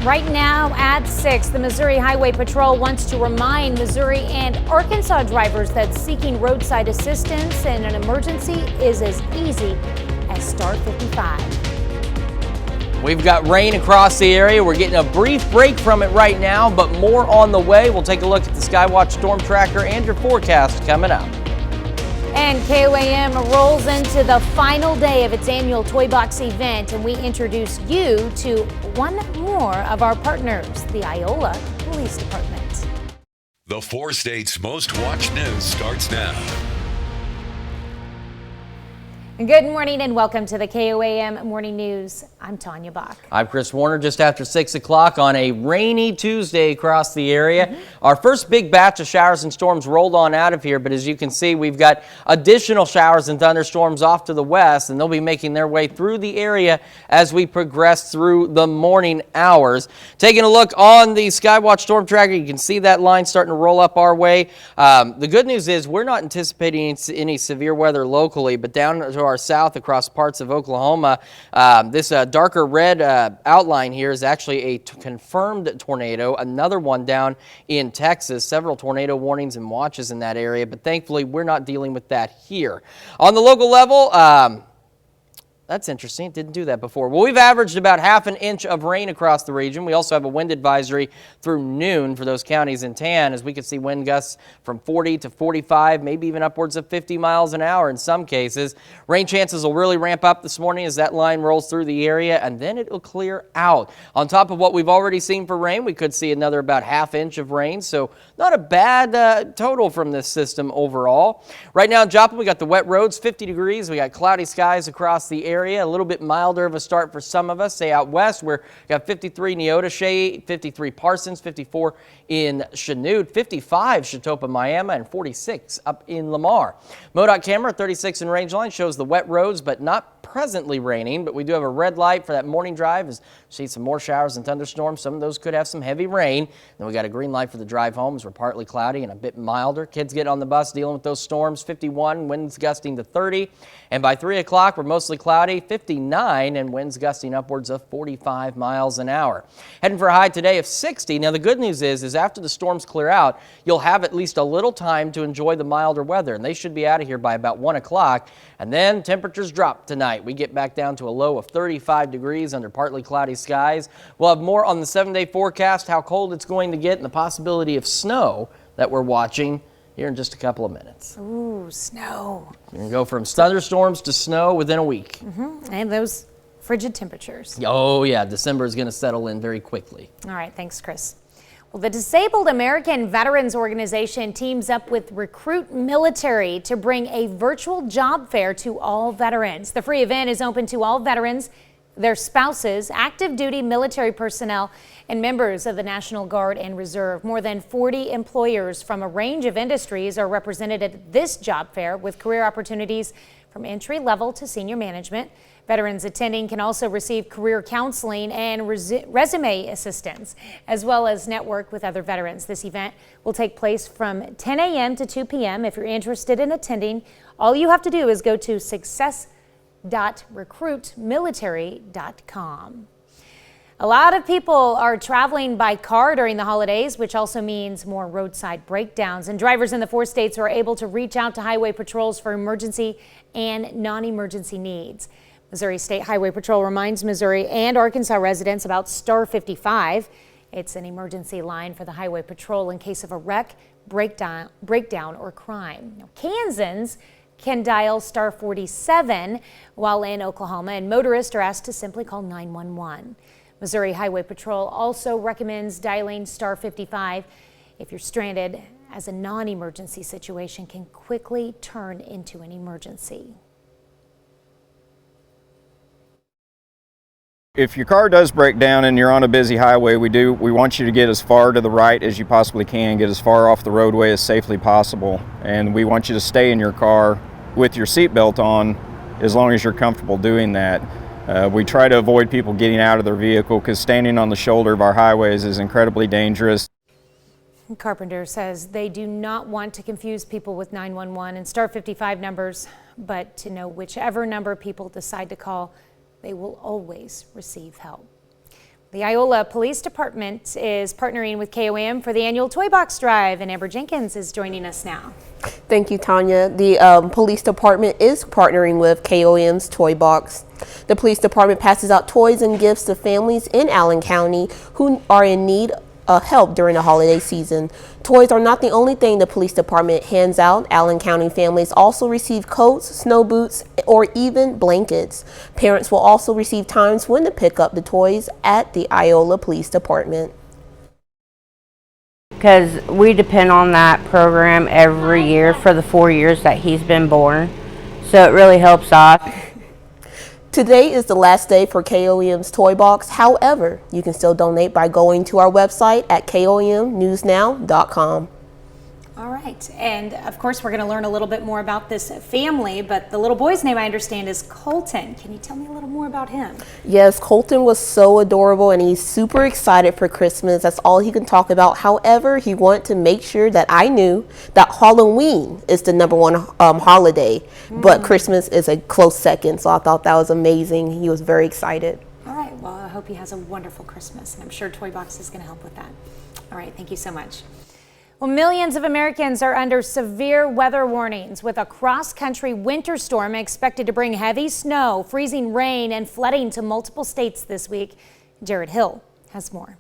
Right now at 6, the Missouri Highway Patrol wants to remind Missouri and Arkansas drivers that seeking roadside assistance in an emergency is as easy as star 55. We've got rain across the area. We're getting a brief break from it right now, but more on the way. We'll take a look at the Skywatch Storm Tracker and your forecast coming up. And KOAM rolls into the final day of its annual Toy Box event, and we introduce you to one more of our partners, the Iola Police Department. The 4 states' most watched news starts now. Good morning and welcome to the KOAM Morning News. I'm Tanya Bach. I'm Chris Warner. Just after 6 o'clock on a rainy Tuesday across the area. Our first big batch of showers and storms rolled on out of here, but as you can see, we've got additional showers and thunderstorms off to the west, and they'll be making their way through the area as we progress through the morning hours. Taking a look on the Skywatch Storm Tracker, you can see that line starting to roll up our way. The good news is we're not anticipating any severe weather locally, but down to our south across parts of Oklahoma, this darker red outline here is actually a confirmed tornado, another one down in Texas, several tornado warnings and watches in that area, but thankfully we're not dealing with that here. On the local level, that's interesting. Didn't do that before. Well, we've averaged about ½ inch of rain across the region. We also have a wind advisory through noon for those counties in tan, as we could see wind gusts from 40 to 45, maybe even upwards of 50 miles an hour in some cases. Rain chances will really ramp up this morning as that line rolls through the area, and then it will clear out. On top of what we've already seen for rain, we could see another about ½ inch of rain, so not a bad total from this system overall. Right now in Joplin, we got the wet roads, 50 degrees. We got cloudy skies across the area. A little bit milder of a start for some of us. Say out west, we're got 53 Neodesha, 53 Parsons, 54 in Chanute, 55 Chatopa, Miami, and 46 up in Lamar. MoDOT camera, 36 in Rangeline, shows the wet roads, but not presently raining, but we do have a red light for that morning drive as we see some more showers and thunderstorms. Some of those could have some heavy rain. Then we got a green light for the drive home as we're partly cloudy and a bit milder. Kids get on the bus dealing with those storms, 51, winds gusting to 30. And by 3 o'clock, we're mostly cloudy, 59, and winds gusting upwards of 45 miles an hour. Heading for a high today of 60. Now, the good news is after the storms clear out, you'll have at least a little time to enjoy the milder weather, and they should be out of here by about 1 o'clock. And then temperatures drop tonight. We get back down to a low of 35 degrees under partly cloudy skies. We'll have more on the 7-day forecast, how cold it's going to get, and the possibility of snow that we're watching here in just a couple of minutes. Ooh, snow. We're going to go from thunderstorms to snow within a week. And those frigid temperatures. Oh, yeah. December is going to settle in very quickly. All right. Thanks, Chris. Well, the Disabled American Veterans Organization teams up with Recruit Military to bring a virtual job fair to all veterans. The free event is open to all veterans their spouses, active duty military personnel, and members of the National Guard and Reserve. More than 40 employers from a range of industries are represented at this job fair with career opportunities from entry level to senior management. Veterans attending can also receive career counseling and resume assistance, as well as network with other veterans. This event will take place from 10 a.m. to 2 p.m. If you're interested in attending, all you have to do is go to success.recruitmilitary.com. A lot of people are traveling by car during the holidays, which also means more roadside breakdowns. And drivers in the 4 states are able to reach out to highway patrols for emergency and non-emergency needs. Missouri State Highway Patrol reminds Missouri and Arkansas residents about Star 55. It's an emergency line for the Highway Patrol in case of a wreck, breakdown, or crime. Now, Kansans can dial Star 47 while in Oklahoma, and motorists are asked to simply call 911. Missouri Highway Patrol also recommends dialing Star 55 if you're stranded, as a non-emergency situation can quickly turn into an emergency. If your car does break down and you're on a busy highway, we want you to get as far to the right as you possibly can, get as far off the roadway as safely possible. And we want you to stay in your car with your seatbelt on as long as you're comfortable doing that. We try to avoid people getting out of their vehicle because standing on the shoulder of our highways is incredibly dangerous. Carpenter says they do not want to confuse people with 911 and Star 55 numbers, but to know whichever number people decide to call, they will always receive help. The Iola Police Department is partnering with KOAM for the annual Toy Box Drive, and Amber Jenkins is joining us now. Thank you, Tanya. The police department is partnering with KOAM's Toy Box. The police department passes out toys and gifts to families in Allen County who are in need of help during the holiday season. Toys are not the only thing the police department hands out. Allen County families also receive coats, snow boots, or even blankets. Parents will also receive times when to pick up the toys at the Iola Police Department. Because we depend on that program every year for the 4 years that he's been born. So it really helps out. Today is the last day for KOAM's Toy Box. However, you can still donate by going to our website at KOAMnewsnow.com. All right, and of course we're going to learn a little bit more about this family, but the little boy's name I understand is Colton. Can you tell me a little more about him? Yes, Colton was so adorable and he's super excited for Christmas. That's all he can talk about. However, he wanted to make sure that I knew that Halloween is the #1 holiday, but Christmas is a close second, so I thought that was amazing. He was very excited. All right, well, I hope he has a wonderful Christmas, and I'm sure Toy Box is going to help with that. All right, thank you so much. Well, millions of Americans are under severe weather warnings with a cross-country winter storm expected to bring heavy snow, freezing rain, and flooding to multiple states this week. Jared Hill has more.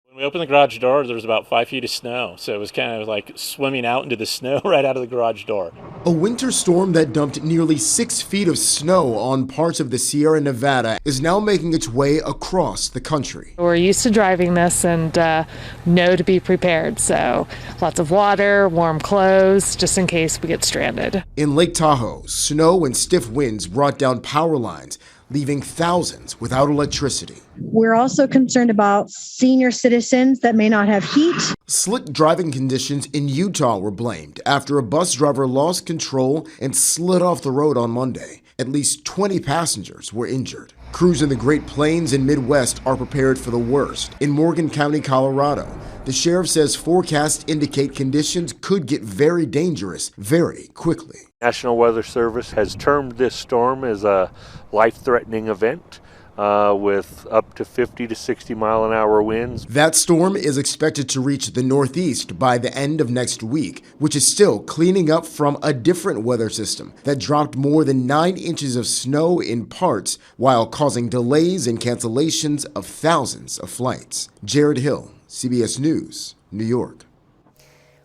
When we opened the garage door, there was about 5 feet of snow, so it was kind of like swimming out into the snow right out of the garage door. A winter storm that dumped nearly 6 feet of snow on parts of the Sierra Nevada is now making its way across the country. We're used to driving this and know to be prepared, so lots of water, warm clothes, just in case we get stranded. In Lake Tahoe, snow and stiff winds brought down power lines, leaving thousands without electricity. We're also concerned about senior citizens that may not have heat. Slick driving conditions in Utah were blamed after a bus driver lost control and slid off the road on Monday. At least 20 passengers were injured. Crews in the Great Plains and Midwest are prepared for the worst. In Morgan County, Colorado, the sheriff says forecasts indicate conditions could get very dangerous very quickly. National Weather Service has termed this storm as a life-threatening event with up to 50 to 60 mile an hour winds. That storm is expected to reach the Northeast by the end of next week, which is still cleaning up from a different weather system that dropped more than 9 inches of snow in parts while causing delays and cancellations of thousands of flights. Jared Hill, CBS News, New York.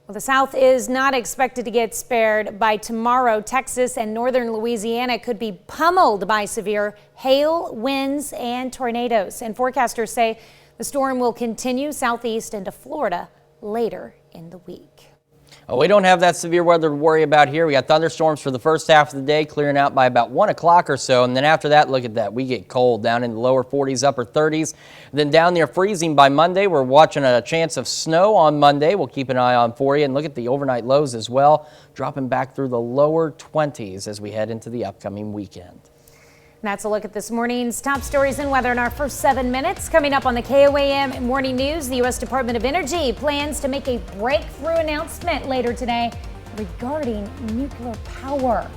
Well, the South is not expected to get spared. By tomorrow, Texas and northern Louisiana could be pummeled by severe hail, winds, and tornadoes. And forecasters say the storm will continue southeast into Florida later in the week. We don't have that severe weather to worry about here. We got thunderstorms for the first half of the day, clearing out by about 1 o'clock or so. And then after that, look at that. We get cold down in the lower 40s, upper 30s. Then down near freezing by Monday. We're watching a chance of snow on Monday. We'll keep an eye on for you. And look at the overnight lows as well, dropping back through the lower 20s as we head into the upcoming weekend. That's a look at this morning's top stories and weather in our first 7 minutes. Coming up on the KOAM Morning News, the U.S. Department of Energy plans to make a breakthrough announcement later today regarding nuclear power.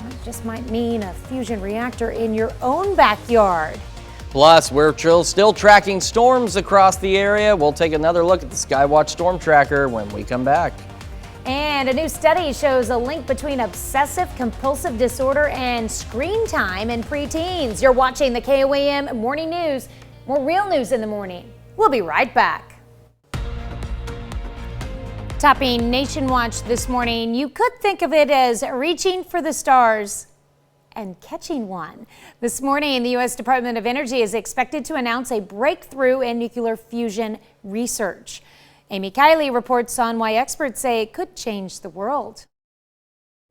That just might mean a fusion reactor in your own backyard. Plus, we're still tracking storms across the area. We'll take another look at the Skywatch Storm Tracker when we come back. And a new study shows a link between obsessive compulsive disorder and screen time in preteens. You're watching the KOAM Morning News. More real news in the morning. We'll be right back. Topping Nation Watch this morning, you could think of it as reaching for the stars and catching one. This morning, the U.S. Department of Energy is expected to announce a breakthrough in nuclear fusion research. Amy Kiley reports on why experts say it could change the world.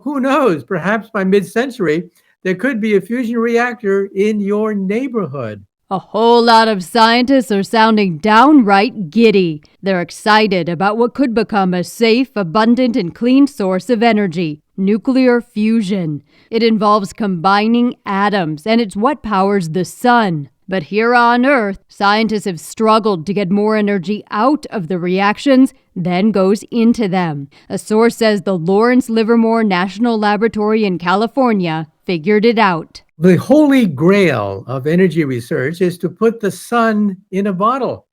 Who knows? Perhaps by mid-century, there could be a fusion reactor in your neighborhood. A whole lot of scientists are sounding downright giddy. They're excited about what could become a safe, abundant, and clean source of energy. Nuclear fusion. It involves combining atoms, and it's what powers the sun. But here on Earth, scientists have struggled to get more energy out of the reactions than goes into them. A source says the Lawrence Livermore National Laboratory in California figured it out. The holy grail of energy research is to put the sun in a bottle.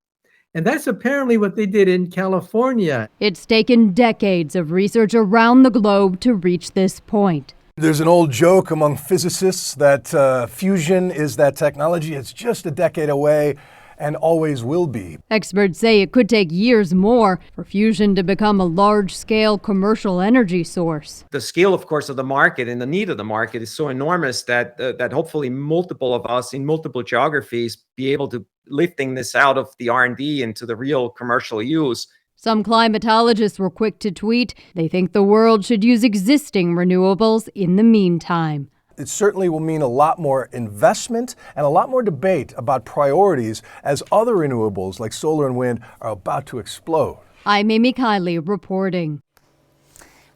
And that's apparently what they did in California. It's taken decades of research around the globe to reach this point. There's an old joke among physicists that fusion is that technology. It's just a decade away and always will be. Experts say it could take years more for fusion to become a large-scale commercial energy source. The scale, of course, of the market and the need of the market is so enormous that that hopefully multiple of us in multiple geographies be able to lifting this out of the R&D into the real commercial use. Some climatologists were quick to tweet they think the world should use existing renewables in the meantime. It certainly will mean a lot more investment and a lot more debate about priorities as other renewables like solar and wind are about to explode. I'm Amy Kiley reporting.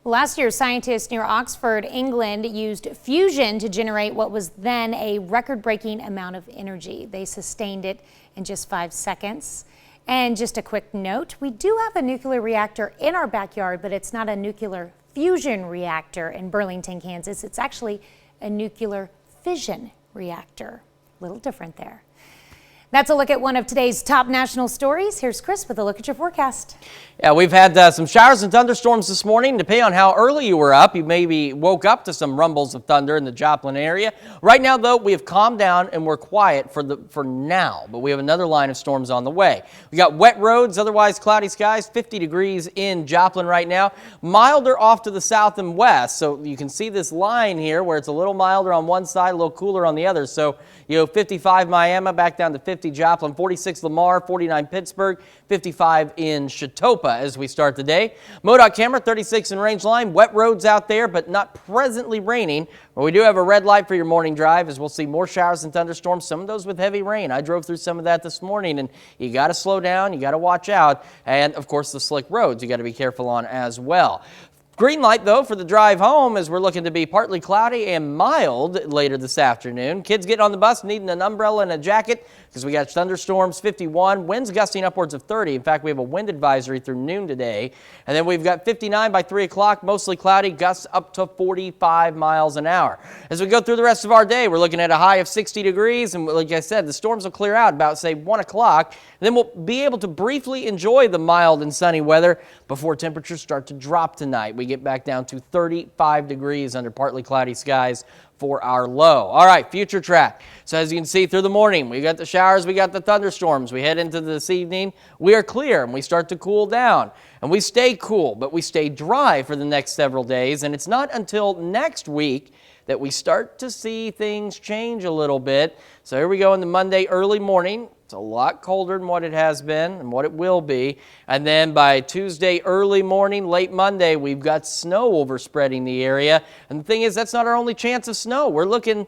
Last year, scientists near Oxford, England, used fusion to generate what was then a record-breaking amount of energy. They sustained it in just 5 seconds. And just a quick note, we do have a nuclear reactor in our backyard, but it's not a nuclear fusion reactor in Burlington, Kansas. It's actually a nuclear fission reactor. A little different there. That's a look at one of today's top national stories. Here's Chris with a look at your forecast. Yeah, we've had some showers and thunderstorms this morning. Depending on how early you were up, you maybe woke up to some rumbles of thunder in the Joplin area. Right now, though, we have calmed down and we're quiet for now, but we have another line of storms on the way. We got wet roads, otherwise cloudy skies, 50 degrees in Joplin right now. Milder off to the south and west, so you can see this line here where it's a little milder on one side, a little cooler on the other. So, 55 Miami, back down to 50 Joplin, 46 Lamar, 49 Pittsburgh, 55 in Chautauqua as we start the day. MoDOT camera, 36 in Range Line. Wet roads out there, but not presently raining. But we do have a red light for your morning drive as we'll see more showers and thunderstorms, some of those with heavy rain. I drove through some of that this morning, and you got to slow down, you got to watch out. And, of course, the slick roads you got to be careful on as well. Green light, though, for the drive home as we're looking to be partly cloudy and mild later this afternoon. Kids getting on the bus needing an umbrella and a jacket because we got thunderstorms, 51, winds gusting upwards of 30. In fact, we have a wind advisory through noon today. And then we've got 59 by 3 o'clock, mostly cloudy, gusts up to 45 miles an hour. As we go through the rest of our day, we're looking at a high of 60 degrees. And like I said, the storms will clear out about, say, 1 o'clock. And then we'll be able to briefly enjoy the mild and sunny weather before temperatures start to drop tonight. We get back down to 35 degrees under partly cloudy skies for our low. All right, future track. So as you can see through the morning, we got the showers, we got the thunderstorms. We head into this evening, we are clear and we start to cool down. And we stay cool, but we stay dry for the next several days. And it's not until next week that we start to see things change a little bit. So here we go into Monday early morning. It's a lot colder than what it has been and what it will be. And then by Tuesday early morning, late Monday, we've got snow overspreading the area. And the thing is, that's not our only chance of snow. We're looking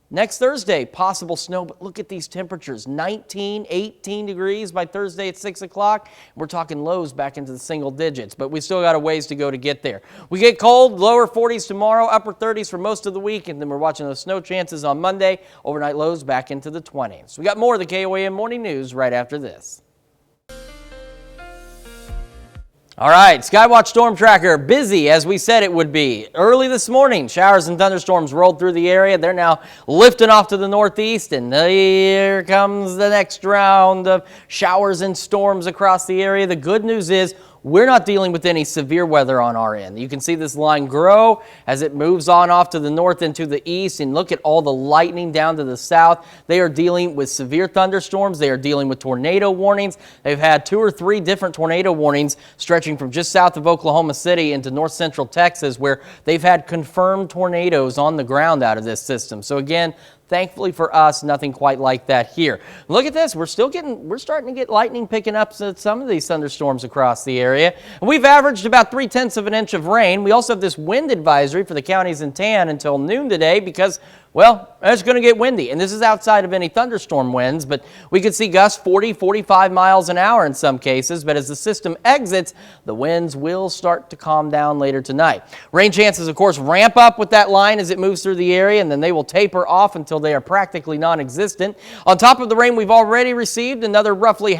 next Thursday, possible snow, but look at these temperatures, 19, 18 degrees by Thursday at 6 o'clock. We're talking lows back into the single digits, but we still got a ways to go to get there. We get cold, lower 40s tomorrow, upper 30s for most of the week, and then we're watching those snow chances on Monday, overnight lows back into the 20s. We got more of the KOAM Morning News right after this. All right, Skywatch Storm Tracker, busy as we said it would be. Early this morning, showers and thunderstorms rolled through the area. They're now lifting off to the northeast, and here comes the next round of showers and storms across the area. The good news is we're not dealing with any severe weather on our end. You can see this line grow as it moves on off to the north and to the east, and look at all the lightning down to the south. They are dealing with severe thunderstorms. They are dealing with tornado warnings. They've had 2 or 3 different tornado warnings stretching from just south of Oklahoma City into north central Texas, where they've had confirmed tornadoes on the ground out of this system. So again, thankfully for us, nothing quite like that here. Look at this. We're starting to get lightning picking up some of these thunderstorms across the area. We've averaged about 3/10 of an inch of rain. We also have this wind advisory for the counties in tan until noon today because, well, it's going to get windy. And this is outside of any thunderstorm winds, but we could see gusts 40, 45 miles an hour in some cases. But as the system exits, the winds will start to calm down later tonight. Rain chances, of course, ramp up with that line as it moves through the area, and then they will taper off until they are practically non-existent. On top of the rain we've already received, another roughly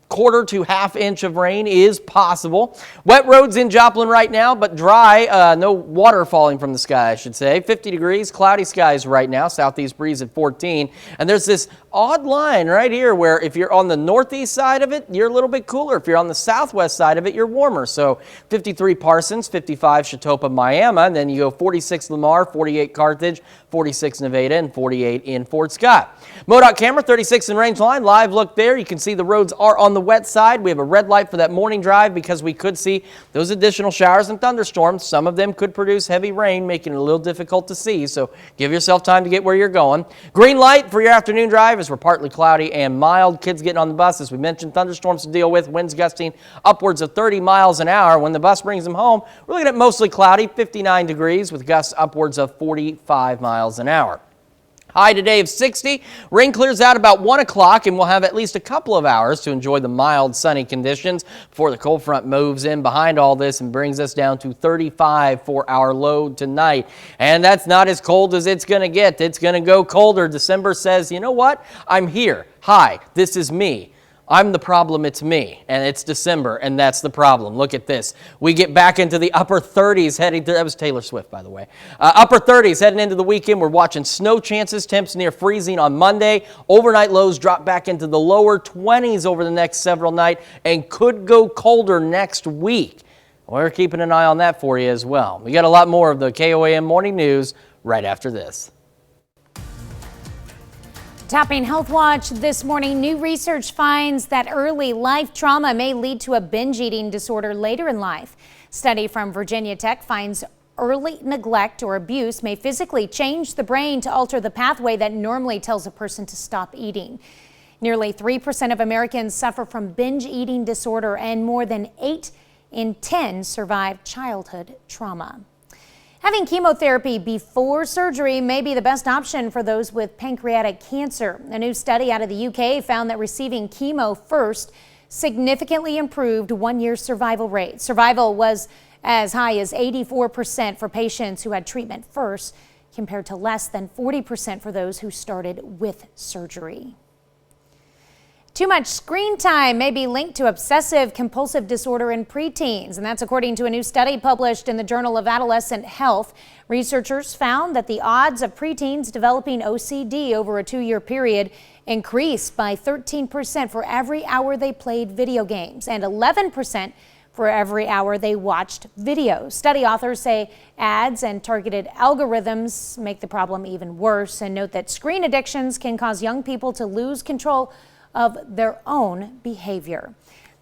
quarter to half inch of rain is possible. Wet roads in Joplin right now, but dry. No water falling from the sky, I should say. 50 degrees, cloudy skies right now. Southeast breeze at 14. And there's this odd line right here where if you're on the northeast side of it, you're a little bit cooler. If you're on the southwest side of it, you're warmer. So 53 Parsons, 55 Chautauqua, Miami. And then you go 46 Lamar, 48 Carthage, 46 Nevada, and 48 in Fort Scott. MoDOT camera, 36 in range line. Live look there. You can see the roads are on the wet side. We have a red light for that morning drive because we could see those additional showers and thunderstorms. Some of them could produce heavy rain, making it a little difficult to see. So give yourself time to get where you're going. Green light for your afternoon drive as we're partly cloudy and mild. Kids getting on the bus, as we mentioned, thunderstorms to deal with. Winds gusting upwards of 30 miles an hour. When the bus brings them home, we're looking at mostly cloudy, 59 degrees with gusts upwards of 45 miles an hour. High today of 60. Rain clears out about 1 o'clock, and we'll have at least a couple of hours to enjoy the mild sunny conditions before the cold front moves in behind all this and brings us down to 35 for our load tonight. And that's not as cold as it's going to get. It's going to go colder. December says, you know what? I'm here. Hi, this is me. I'm the problem, it's me, and it's December, and that's the problem. Look at this. We get back into the upper 30s heading to, that was Taylor Swift, by the way. Upper 30s heading into the weekend. We're watching snow chances, temps near freezing on Monday. Overnight lows drop back into the lower 20s over the next several nights and could go colder next week. We're keeping an eye on that for you as well. We got a lot more of the KOAM Morning News right after this. Topping Health Watch this morning, new research finds that early life trauma may lead to a binge eating disorder later in life. Study from Virginia Tech finds early neglect or abuse may physically change the brain to alter the pathway that normally tells a person to stop eating. Nearly 3% of Americans suffer from binge eating disorder, and more than 8 in 10 survive childhood trauma. Having chemotherapy before surgery may be the best option for those with pancreatic cancer. A new study out of the UK found that receiving chemo first significantly improved one-year survival rate. Survival was as high as 84% for patients who had treatment first, compared to less than 40% for those who started with surgery. Too much screen time may be linked to obsessive compulsive disorder in preteens, and that's according to a new study published in the Journal of Adolescent Health. Researchers found that the odds of preteens developing OCD over a 2-year period increased by 13% for every hour they played video games and 11% for every hour they watched videos. Study authors say ads and targeted algorithms make the problem even worse, and note that screen addictions can cause young people to lose control of their own behavior.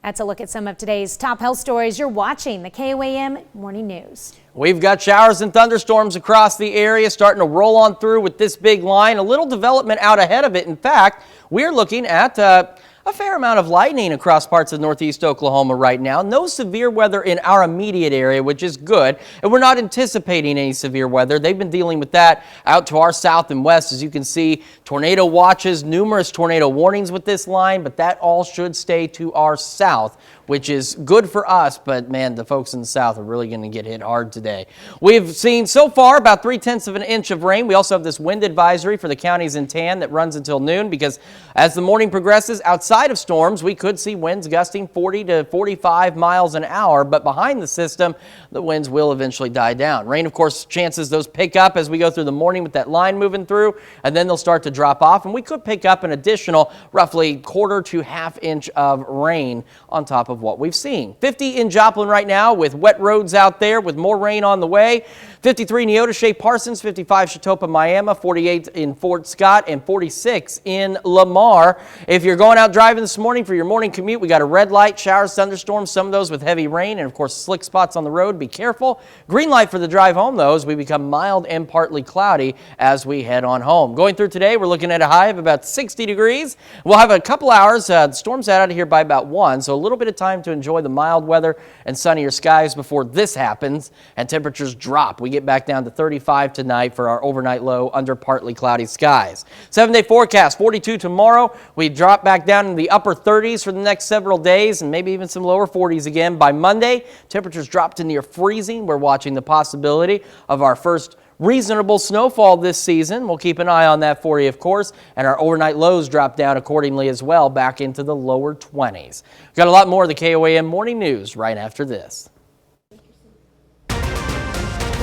That's a look at some of today's top health stories. You're watching the KOAM Morning News. We've got showers and thunderstorms across the area starting to roll on through with this big line. A little development out ahead of it. In fact, we're looking at a fair amount of lightning across parts of northeast Oklahoma right now. No severe weather in our immediate area, which is good. And we're not anticipating any severe weather. They've been dealing with that out to our south and west. As you can see, tornado watches, numerous tornado warnings with this line, but that all should stay to our south, which is good for us. But man, the folks in the south are really going to get hit hard today. We've seen so far about 3/10 of an inch of rain. We also have this wind advisory for the counties in tan that runs until noon, because as the morning progresses, outside of storms, we could see winds gusting 40 to 45 miles an hour, but behind the system, the winds will eventually die down. Rain, of course, chances those pick up as we go through the morning with that line moving through, and then they'll start to drop off, and we could pick up an additional roughly quarter to half inch of rain on top of what we've seen. 50 in Joplin right now with wet roads out there with more rain on the way. 53 Neodesha, Parsons, 55 Chatopa, Miami, 48 in Fort Scott, and 46 in Lamar. If you're going out driving this morning for your morning commute, we got a red light, showers, thunderstorms, some of those with heavy rain, and of course slick spots on the road. Be careful. Green light for the drive home, though, as we become mild and partly cloudy as we head on home. Going through today, we're looking at a high of about 60 degrees. We'll have a couple hours. The storm's out of here by about 1, so a little bit of time to enjoy the mild weather and sunnier skies before this happens and temperatures drop. We get back down to 35 tonight for our overnight low under partly cloudy skies. 7-day forecast, 42 tomorrow. We drop back down in the upper 30s for the next several days, and maybe even some lower 40s again. By Monday, temperatures drop to near freezing. We're watching the possibility of our first reasonable snowfall this season. We'll keep an eye on that for you, of course, and our overnight lows drop down accordingly as well, back into the lower 20s. We've got a lot more of the KOAM Morning News right after this.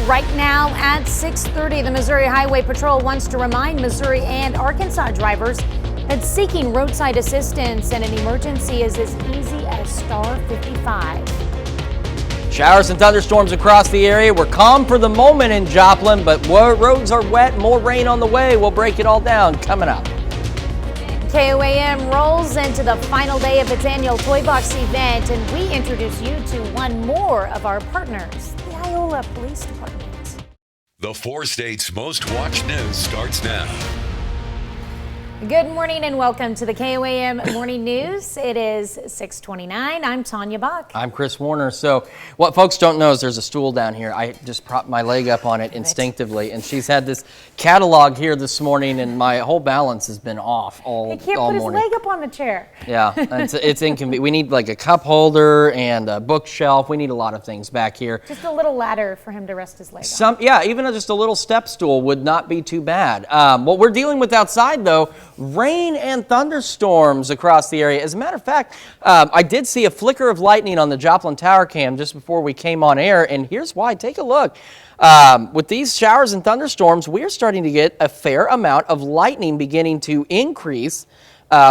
Right now at 6:30, the Missouri Highway Patrol wants to remind Missouri and Arkansas drivers that seeking roadside assistance in an emergency is as easy as star 55. Showers and thunderstorms across the area. We're calm for the moment in Joplin, but roads are wet. More rain on the way. We'll break it all down coming up. KOAM rolls into the final day of its annual Toy Box event, and we introduce you to one more of our partners, the Iola Police Department. The 4 states' most watched news starts now. Good morning and welcome to the KOAM Morning News. It is 6:29. I'm Tanya Bach. I'm Chris Warner. So what folks don't know is there's a stool down here. I just propped my leg up on it instinctively, and she's had this catalog here this morning, and my whole balance has been off all morning. He can't put his leg up on the chair. Yeah, it's inconvenient. We need like a cup holder and a bookshelf. We need a lot of things back here. Just a little ladder for him to rest his leg on. Yeah, even just a little step stool would not be too bad. What we're dealing with outside, though, rain and thunderstorms across the area. As a matter of fact, I did see a flicker of lightning on the Joplin Tower cam just before we came on air, and here's why. Take a look. With these showers and thunderstorms, we're starting to get a fair amount of lightning beginning to increase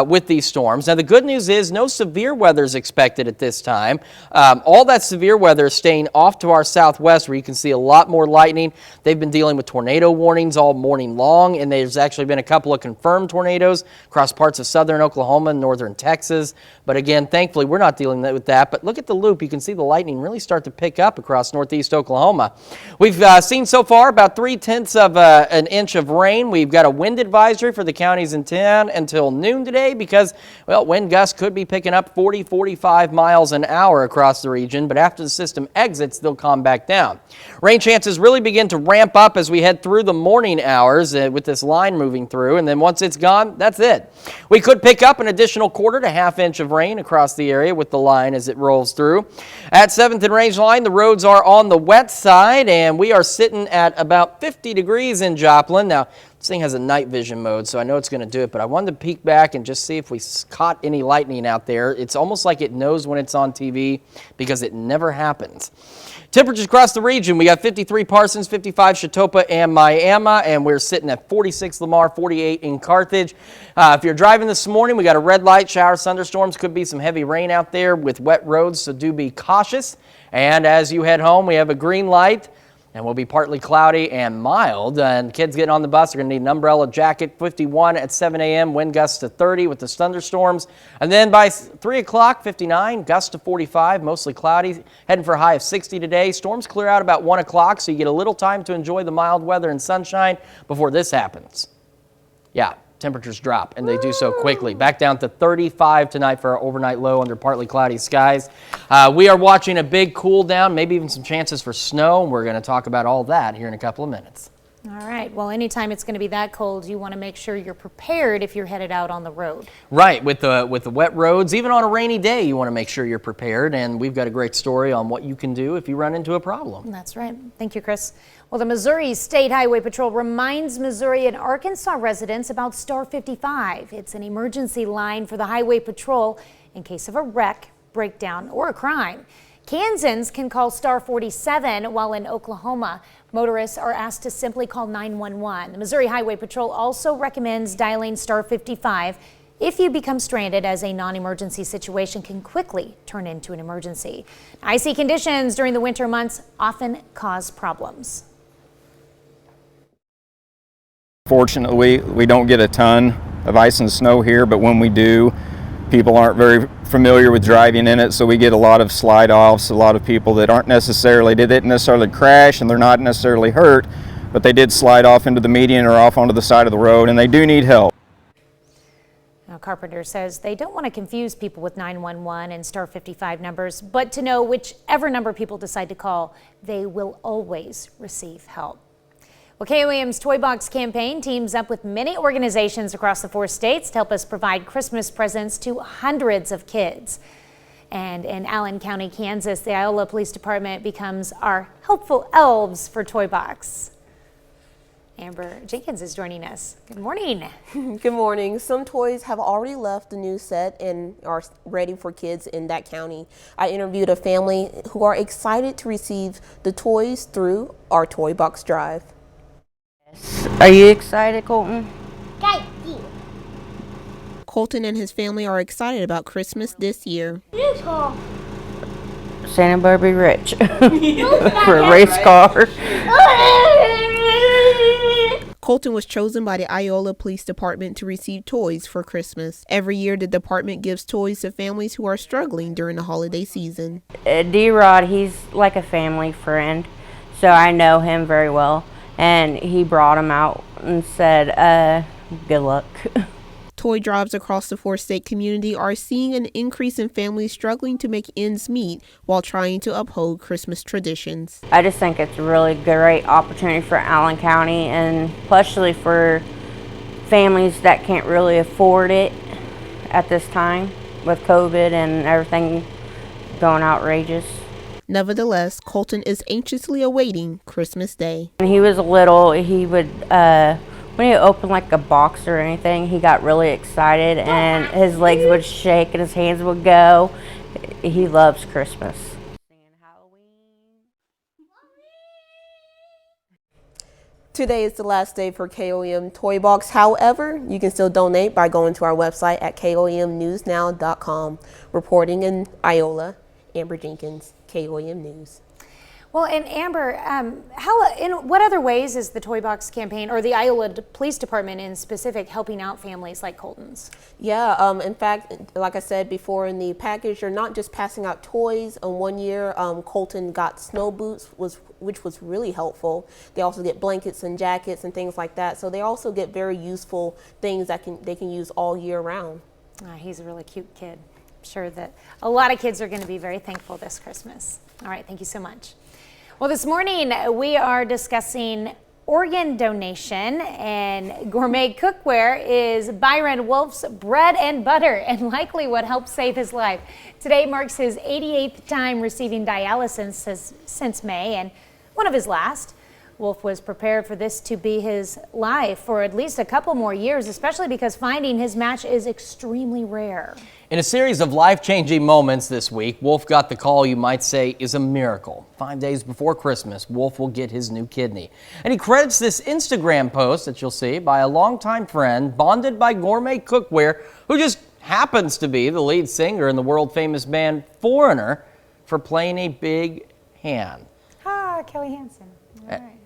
with these storms. Now, the good news is no severe weather is expected at this time. All that severe weather is staying off to our southwest, where you can see a lot more lightning. They've been dealing with tornado warnings all morning long, and there's actually been a couple of confirmed tornadoes across parts of southern Oklahoma and northern Texas. But again, thankfully, we're not dealing with that. But look at the loop. You can see the lightning really start to pick up across northeast Oklahoma. We've seen so far about 3/10 of an inch of rain. We've got a wind advisory for the counties in town until noon today, because, well, wind gusts could be picking up 40, 45 miles an hour across the region, but after the system exits, they'll calm back down. Rain chances really begin to ramp up as we head through the morning hours with this line moving through, and then once it's gone, that's it. We could pick up an additional quarter to half inch of rain across the area with the line as it rolls through. At 7th and Range Line, the roads are on the wet side, and we are sitting at about 50 degrees in Joplin. Now, this thing has a night vision mode, so I know it's going to do it, but I wanted to peek back and just see if we caught any lightning out there. It's almost like it knows when it's on TV, because it never happens. Temperatures across the region, we got 53 Parsons, 55 Chatopa and Miami, and we're sitting at 46 Lamar, 48 in Carthage. If you're driving this morning, we got a red light, showers, thunderstorms, could be some heavy rain out there with wet roads, so do be cautious. And as you head home, we have a green light And we'll be partly cloudy and mild. And kids getting on the bus are going to need an umbrella, jacket. 51 at 7 a.m., wind gusts to 30 with the thunderstorms. And then by 3 o'clock, 59, gusts to 45, mostly cloudy. Heading for a high of 60 today. Storms clear out about 1 o'clock, so you get a little time to enjoy the mild weather and sunshine before this happens. Yeah. Temperatures drop, and they do so quickly. Back down to 35 tonight for our overnight low under partly cloudy skies. We are watching a big cool down, maybe even some chances for snow. We're going to talk about all that here in a couple of minutes. All right. Well, anytime it's going to be that cold, you want to make sure you're prepared if you're headed out on the road. Right. With the wet roads, even on a rainy day, you want to make sure you're prepared. And we've got a great story on what you can do if you run into a problem. That's right. Thank you, Chris. Well, the Missouri State Highway Patrol reminds Missouri and Arkansas residents about Star 55. It's an emergency line for the Highway Patrol in case of a wreck, breakdown, or a crime. Kansans can call Star 47, while in Oklahoma, motorists are asked to simply call 911. The Missouri Highway Patrol also recommends dialing Star 55 if you become stranded, as a non-emergency situation can quickly turn into an emergency. Icy conditions during the winter months often cause problems. Fortunately, we don't get a ton of ice and snow here, but when we do, people aren't very familiar with driving in it, so we get a lot of slide offs, a lot of people that didn't necessarily crash and they're not necessarily hurt, but they did slide off into the median or off onto the side of the road, and they do need help. Now, Carpenter says they don't want to confuse people with 911 and Star 55 numbers, but to know whichever number people decide to call, they will always receive help. Well, KOAM's Toy Box campaign teams up with many organizations across the 4 states to help us provide Christmas presents to hundreds of kids. And in Allen County, Kansas, the Iola Police Department becomes our helpful elves for Toy Box. Amber Jenkins is joining us. Good morning. Good morning. Some toys have already left the new set and are ready for kids in that county. I interviewed a family who are excited to receive the toys through our Toy Box drive. Are you excited, Colton? Colton and his family are excited about Christmas this year. Santa Barbara Rich for a race car. Colton was chosen by the Iola Police Department to receive toys for Christmas. Every year, the department gives toys to families who are struggling during the holiday season. D-Rod, he's like a family friend, so I know him very well. And he brought him out and said, good luck. Toy drives across the 4-state community are seeing an increase in families struggling to make ends meet while trying to uphold Christmas traditions. I just think it's a really great opportunity for Allen County, and especially for families that can't really afford it at this time with COVID and everything going outrageous. Nevertheless, Colton is anxiously awaiting Christmas Day. When he was little, he would, when he opened like a box or anything, he got really excited and his legs would shake and his hands would go. He loves Christmas. Today is the last day for KOAM Toy Box. However, you can still donate by going to our website at KOAMnewsnow.com. Reporting in Iola, Amber Jenkins, KOAM News. Well, and Amber, in what other ways is the Toy Box campaign, or the Iola Police Department in specific, helping out families like Colton's? Yeah, in fact, like I said before in the package, you're not just passing out toys. One year, Colton got snow boots, which was really helpful. They also get blankets and jackets and things like that. So they also get very useful things that they can use all year round. He's a really cute kid. I'm sure that a lot of kids are going to be very thankful this Christmas. All right, thank you so much. Well, this morning we are discussing organ donation, and gourmet cookware is Byron Wolf's bread and butter and likely what helped save his life. Today marks his 88th time receiving dialysis since May, and one of his last. Wolf was prepared for this to be his life for at least a couple more years, especially because finding his match is extremely rare. In a series of life-changing moments this week, Wolf got the call you might say is a miracle. 5 days before Christmas, Wolf will get his new kidney. And he credits this Instagram post that you'll see by a longtime friend, bonded by gourmet cookware, who just happens to be the lead singer in the world-famous band Foreigner, for playing a big hand. Kelly Hansen.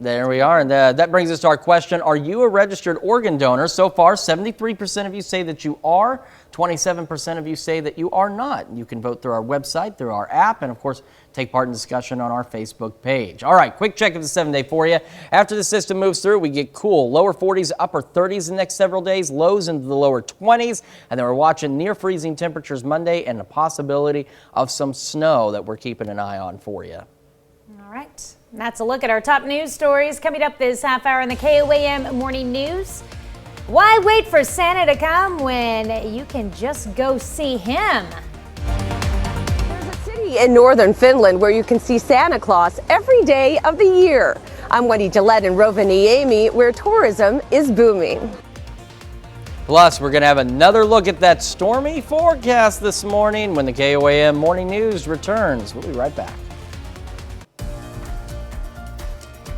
There we are, and that brings us to our question. Are you a registered organ donor? So far, 73% of you say that you are, 27% of you say that you are not. You can vote through our website, through our app, and of course, take part in discussion on our Facebook page. All right, quick check of the 7-day for you. After the system moves through, we get cool. Lower 40s, upper 30s the next several days, lows into the lower 20s, and then we're watching near freezing temperatures Monday and the possibility of some snow that we're keeping an eye on for you. All right. And that's a look at our top news stories coming up this half hour in the KOAM Morning News. Why wait for Santa to come when you can just go see him? There's a city in northern Finland where you can see Santa Claus every day of the year. I'm Wendy Gillette in Rovaniemi, where tourism is booming. Plus, we're going to have another look at that stormy forecast this morning when the KOAM Morning News returns. We'll be right back.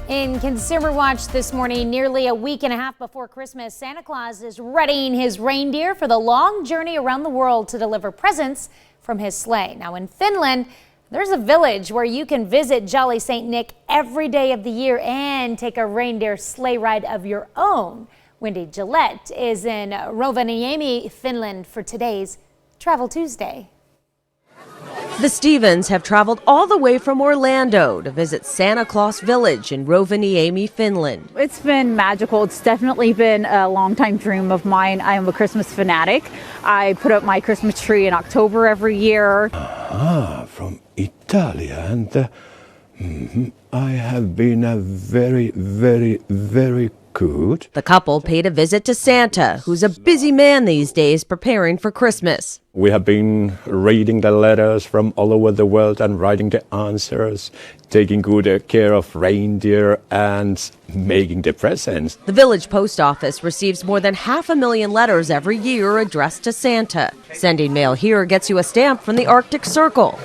In Consumer Watch this morning, nearly a week and a half before Christmas, Santa Claus is readying his reindeer for the long journey around the world to deliver presents from his sleigh. Now in Finland, there's a village where you can visit Jolly St. Nick every day of the year and take a reindeer sleigh ride of your own. Wendy Gillette is in Rovaniemi, Finland for today's Travel Tuesday. The Stevens have traveled all the way from Orlando to visit Santa Claus Village in Rovaniemi, Finland. It's been magical. It's definitely been a long-time dream of mine. I am a Christmas fanatic. I put up my Christmas tree in October every year. From Italy, and I have been a very good. The couple paid a visit to Santa, who's a busy man these days preparing for Christmas. We have been reading the letters from all over the world and writing the answers, taking good care of reindeer and making the presents. The village post office receives more than 500,000 letters every year addressed to Santa. Sending mail here gets you a stamp from the Arctic Circle.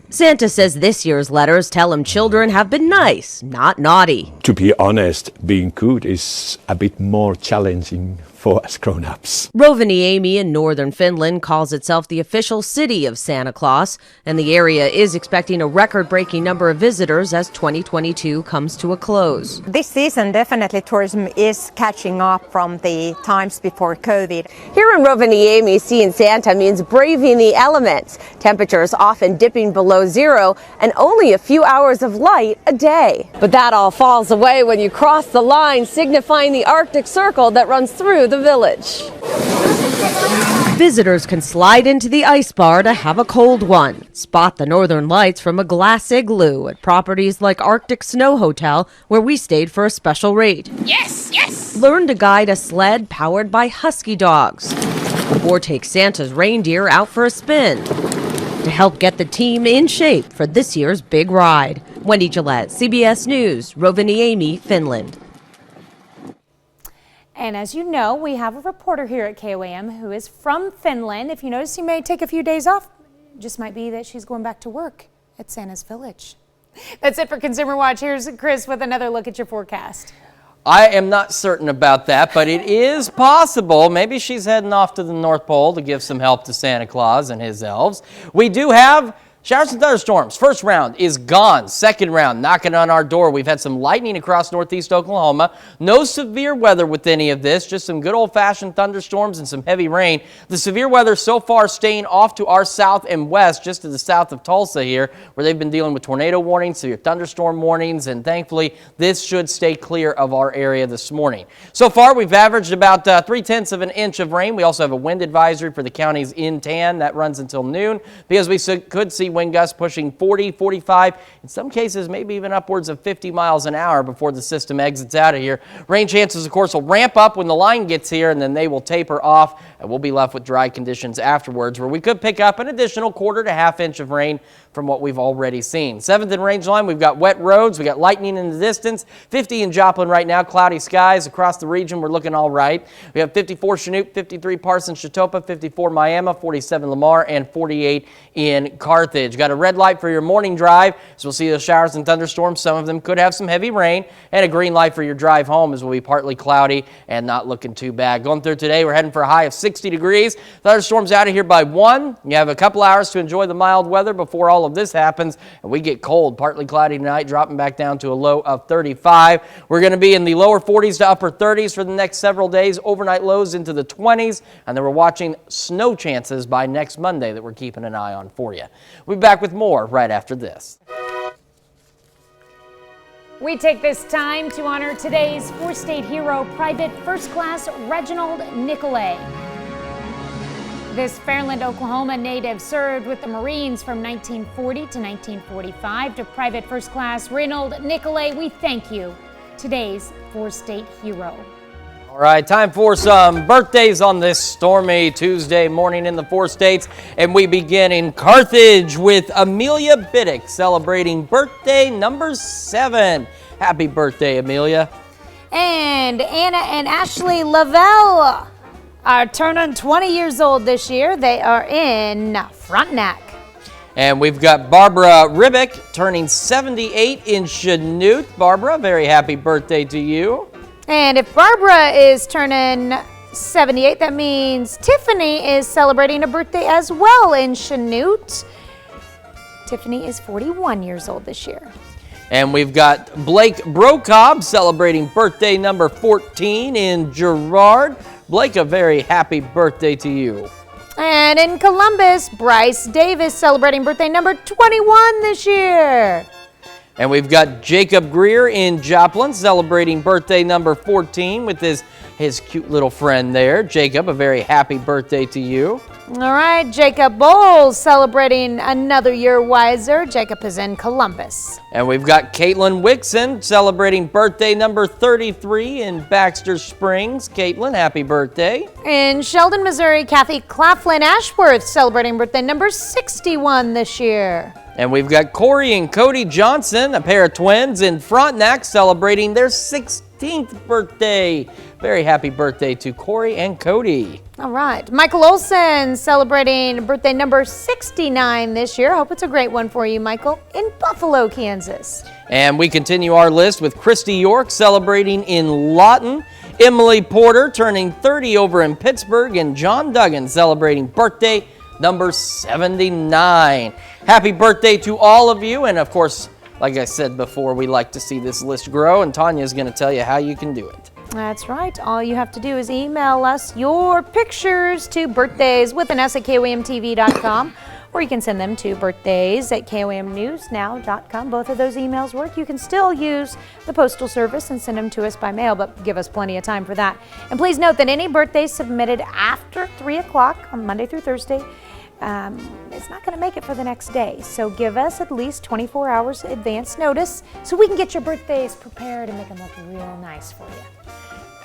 Santa says this year's letters tell him children have been nice, not naughty. To be honest, being good is a bit more challenging for us grown-ups. Rovaniemi in northern Finland calls itself the official city of Santa Claus, and the area is expecting a record-breaking number of visitors as 2022 comes to a close. This season, definitely tourism is catching up from the times before COVID. Here in Rovaniemi, seeing Santa means braving the elements. Temperatures often dipping below zero and only a few hours of light a day. But that all falls away when you cross the line, signifying the Arctic Circle that runs through the village. Visitors can slide into the ice bar to have a cold one, spot the northern lights from a glass igloo at properties like Arctic Snow Hotel, where we stayed for a special rate. Yes! Learn to guide a sled powered by husky dogs, or take Santa's reindeer out for a spin to help get the team in shape for this year's big ride. Wendy Gillette, CBS News, Rovaniemi, Finland. And as you know, we have a reporter here at KOAM who is from Finland. If you notice, you may take a few days off. It just might be that she's going back to work at Santa's Village. That's it for Consumer Watch. Here's Chris with another look at your forecast. I am not certain about that, but it is possible. Maybe she's heading off to the North Pole to give some help to Santa Claus and his elves. We do have showers and thunderstorms. First round is gone. Second round knocking on our door. We've had some lightning across northeast Oklahoma. No severe weather with any of this, just some good old-fashioned thunderstorms and some heavy rain. The severe weather so far staying off to our south and west, just to the south of Tulsa here, where they've been dealing with tornado warnings, severe thunderstorm warnings, and thankfully this should stay clear of our area this morning. So far we've averaged about 3/10 of an inch of rain. We also have a wind advisory for the counties in tan that runs until noon because we could see wind gusts pushing 40, 45, in some cases maybe even upwards of 50 miles an hour before the system exits out of here. Rain chances, of course, will ramp up when the line gets here, and then they will taper off, and we'll be left with dry conditions afterwards, where we could pick up an additional 1/4 to 1/2 inch of rain from what we've already seen. 7th and range line, we've got wet roads, we got lightning in the distance. 50 in Joplin right now, cloudy skies across the region. We're looking all right. We have 54 Chinook, 53 Parsons, Chitopa, 54 Miami, 47 Lamar, and 48 in Carthage. Carthage. Got a red light for your morning drive, so we'll see those showers and thunderstorms. Some of them could have some heavy rain, and a green light for your drive home as will be partly cloudy and not looking too bad. Going through today, we're heading for a high of 60 degrees. Thunderstorms out of here by 1. You have a couple hours to enjoy the mild weather before all of this happens, and we get cold. Partly cloudy tonight, dropping back down to a low of 35. We're going to be in the lower 40s to upper 30s for the next several days. Overnight lows into the 20s, and then we're watching snow chances by next Monday that we're keeping an eye on for you. We'll be back with more right after this. We take this time to honor today's four-state hero, Private First Class Reginald Nicolay. This Fairland, Oklahoma native served with the Marines from 1940 to 1945. To Private First Class Reginald Nicolay, we thank you, today's four-state hero. All right, time for some birthdays on this stormy Tuesday morning in the four states. And we begin in Carthage with Amelia Biddick celebrating birthday number 7. Happy birthday, Amelia. And Anna and Ashley Lavelle are turning 20 years old this year. They are in Frontenac. And we've got Barbara Ribick turning 78 in Chanute. Barbara, very happy birthday to you. And if Barbara is turning 78, that means Tiffany is celebrating a birthday as well in Chanute. Tiffany is 41 years old this year. And we've got Blake Brocob celebrating birthday number 14 in Girard. Blake, a very happy birthday to you. And in Columbus, Bryce Davis celebrating birthday number 21 this year. And we've got Jacob Greer in Joplin celebrating birthday number 14 with his cute little friend there. Jacob, a very happy birthday to you. All right, Jacob Bowles celebrating another year wiser. Jacob is in Columbus. And we've got Caitlin Wixon celebrating birthday number 33 in Baxter Springs. Caitlin, happy birthday. In Sheldon, Missouri, Kathy Claflin Ashworth celebrating birthday number 61 this year. And we've got Corey and Cody Johnson, a pair of twins in Frontenac, celebrating their 16th birthday. Very happy birthday to Corey and Cody. All right. Michael Olson celebrating birthday number 69 this year. Hope it's a great one for you, Michael, in Buffalo, Kansas. And we continue our list with Christy York celebrating in Lawton, Emily Porter turning 30 over in Pittsburgh, and John Duggan celebrating birthday number 79. Happy birthday to all of you. And of course, like I said before, we like to see this list grow, and Tanya's going to tell you how you can do it. That's right. All you have to do is email us your pictures to birthdayswithan@KOAMTV.com, or you can send them to birthdays@KOAMNewsNow.com. Both of those emails work. You can still use the Postal Service and send them to us by mail, but give us plenty of time for that. And please note that any birthdays submitted after 3 o'clock on Monday through Thursday, it's not going to make it for the next day. So give us at least 24 hours advance notice so we can get your birthdays prepared and make them look real nice for you.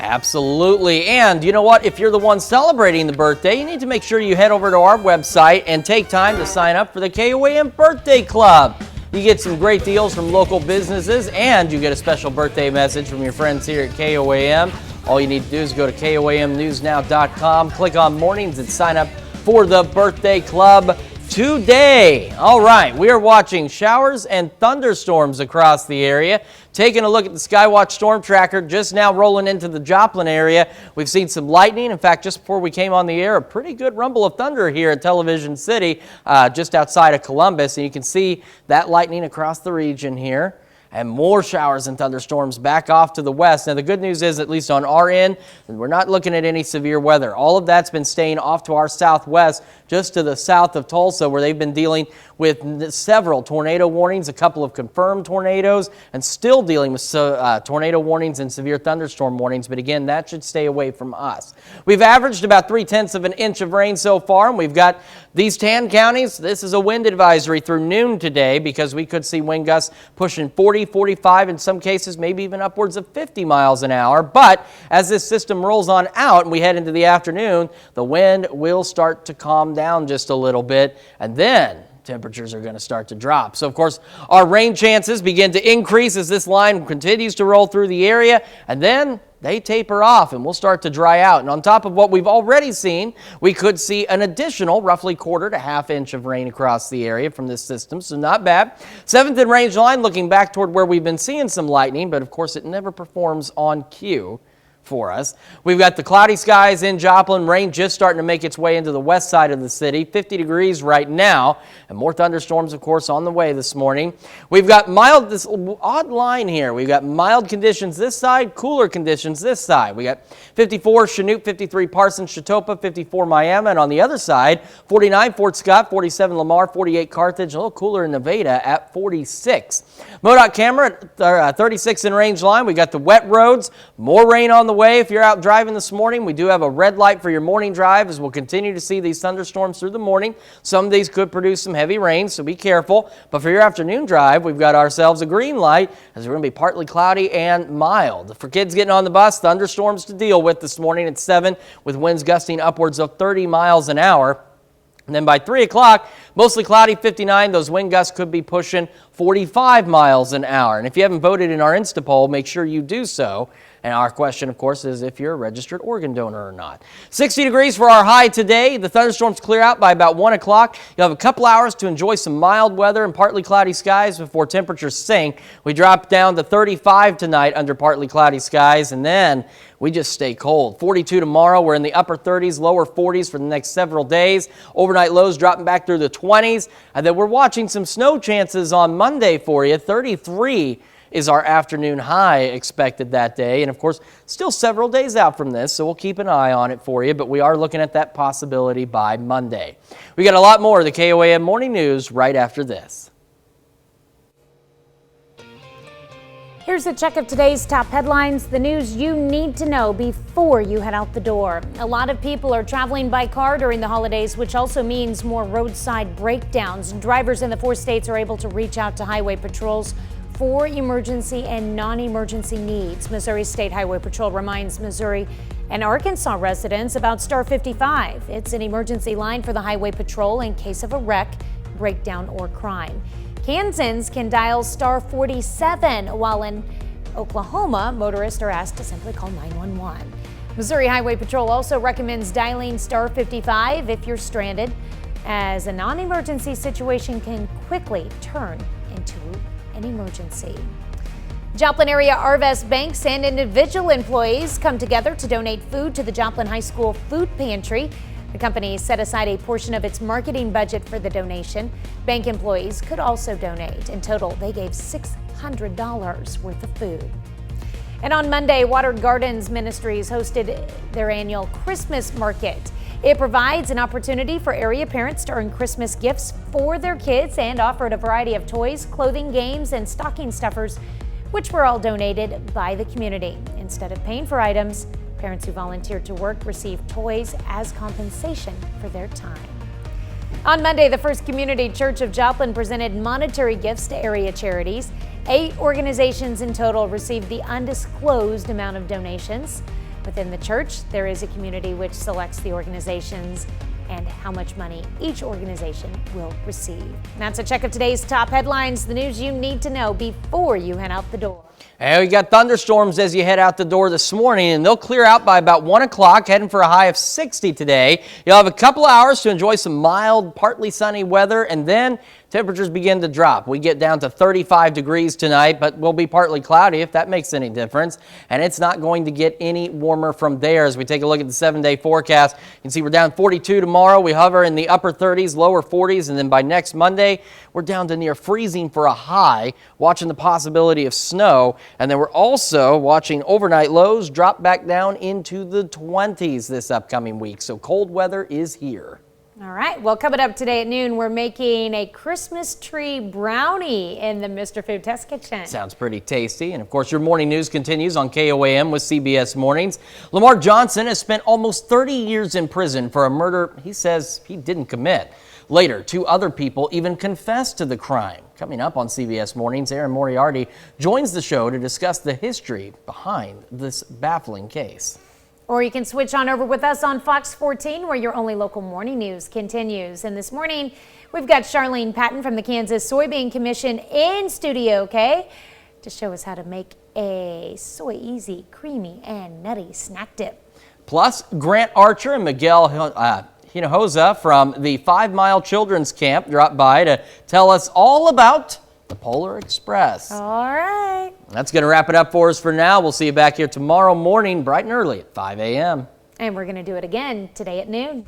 Absolutely. And you know what? If you're the one celebrating the birthday, you need to make sure you head over to our website and take time to sign up for the KOAM Birthday Club. You get some great deals from local businesses, and you get a special birthday message from your friends here at KOAM. All you need to do is go to KOAMNewsNow.com, click on mornings, and sign up for the Birthday Club today. All right, we are watching showers and thunderstorms across the area. Taking a look at the Skywatch Storm Tracker, just now rolling into the Joplin area. We've seen some lightning. In fact, just before we came on the air, a pretty good rumble of thunder here at Television City, just outside of Columbus. And you can see that lightning across the region here. And more showers and thunderstorms back off to the west. Now, the good news is, at least on our end, we're not looking at any severe weather. All of that's been staying off to our southwest, just to the south of Tulsa, where they've been dealing with several tornado warnings, a couple of confirmed tornadoes, and still dealing with tornado warnings and severe thunderstorm warnings. But again, that should stay away from us. We've averaged about 3/10 of an inch of rain so far, and we've got these 10 counties. This is a wind advisory through noon today, because we could see wind gusts pushing 40, 45, in some cases, maybe even upwards of 50 miles an hour. But as this system rolls on out and we head into the afternoon, the wind will start to calm down just a little bit. And then temperatures are going to start to drop. So, of course, our rain chances begin to increase as this line continues to roll through the area, and then they taper off and we'll start to dry out. And on top of what we've already seen, we could see an additional roughly quarter to half inch of rain across the area from this system, so not bad. 7th in range line looking back toward where we've been seeing some lightning, but of course it never performs on cue for us. We've got the cloudy skies in Joplin, rain just starting to make its way into the west side of the city, 50 degrees right now, and more thunderstorms, of course, on the way this morning. We've got mild, this odd line here. We've got mild conditions this side, cooler conditions this side. We got 54 Chanute, 53 Parsons, Chetopa, 54 Miami, and on the other side, 49 Fort Scott, 47 Lamar, 48 Carthage, a little cooler in Nevada at 46. MoDOT camera at 36 in range line. We got the wet roads, more rain on the way. If you're out driving this morning, we do have a red light for your morning drive as we'll continue to see these thunderstorms through the morning. Some of these could produce some heavy rain, so be careful. But for your afternoon drive, we've got ourselves a green light as we're going to be partly cloudy and mild. For kids getting on the bus, thunderstorms to deal with this morning at 7 with winds gusting upwards of 30 miles an hour. And then by 3 o'clock, mostly cloudy, 59. Those wind gusts could be pushing 45 miles an hour. And if you haven't voted in our Insta poll, make sure you do so. And our question, of course, is if you're a registered organ donor or not. 60 degrees for our high today. The thunderstorms clear out by about 1 o'clock. You'll have a couple hours to enjoy some mild weather and partly cloudy skies before temperatures sink. We drop down to 35 tonight under partly cloudy skies, and then we just stay cold. 42 tomorrow. We're in the upper 30s, lower 40s for the next several days. Overnight lows dropping back through the 20s. And then we're watching some snow chances on Monday for you. 33 is our afternoon high expected that day. And of course, still several days out from this, so we'll keep an eye on it for you, but we are looking at that possibility by Monday. We got a lot more of the KOAM Morning News right after this. Here's a check of today's top headlines, the news you need to know before you head out the door. A lot of people are traveling by car during the holidays, which also means more roadside breakdowns. Drivers in the 4 states are able to reach out to highway patrols for emergency and non-emergency needs. Missouri State Highway Patrol reminds Missouri and Arkansas residents about Star 55. It's an emergency line for the Highway Patrol in case of a wreck, breakdown, or crime. Kansans can dial Star 47, while in Oklahoma, motorists are asked to simply call 911. Missouri Highway Patrol also recommends dialing Star 55 if you're stranded, as a non-emergency situation can quickly turn into an emergency. Joplin area Arvest banks and individual employees come together to donate food to the Joplin High School food pantry. The company set aside a portion of its marketing budget for the donation. Bank employees could also donate. In total, they gave $600 worth of food. And on Monday, Watered Gardens Ministries hosted their annual Christmas market. It provides an opportunity for area parents to earn Christmas gifts for their kids and offered a variety of toys, clothing, games, and stocking stuffers, which were all donated by the community. Instead of paying for items, parents who volunteered to work received toys as compensation for their time. On Monday, the First Community Church of Joplin presented monetary gifts to area charities. 8 organizations in total received the undisclosed amount of donations. Within the church, there is a committee which selects the organizations and how much money each organization will receive. And that's a check of today's top headlines, the news you need to know before you head out the door. And we got thunderstorms as you head out the door this morning, and they'll clear out by about 1 o'clock, heading for a high of 60 today. You'll have a couple of hours to enjoy some mild, partly sunny weather, and then temperatures begin to drop. We get down to 35 degrees tonight, but we'll be partly cloudy if that makes any difference. And it's not going to get any warmer from there. As we take a look at the 7-day forecast, you can see we're down 42 tomorrow. We hover in the upper 30s, lower 40s, and then by next Monday, we're down to near freezing for a high, watching the possibility of snow. And then we're also watching overnight lows drop back down into the 20s this upcoming week. So cold weather is here. All right, well, coming up today at noon, we're making a Christmas tree brownie in the Mr. Food Test Kitchen. Sounds pretty tasty. And of course, your morning news continues on KOAM with CBS Mornings. Lamar Johnson has spent almost 30 years in prison for a murder he says he didn't commit. Later, 2 other people even confessed to the crime. Coming up on CBS Mornings, Aaron Moriarty joins the show to discuss the history behind this baffling case. Or you can switch on over with us on Fox 14, where your only local morning news continues. And this morning, we've got Charlene Patton from the Kansas Soybean Commission in studio, okay, to show us how to make a soy easy, creamy, and nutty snack dip. Plus, Grant Archer and Miguel Hinojosa from the 5 Mile Children's Camp dropped by to tell us all about the Polar Express. All right. That's going to wrap it up for us for now. We'll see you back here tomorrow morning, bright and early at 5 a.m. And we're going to do it again today at noon.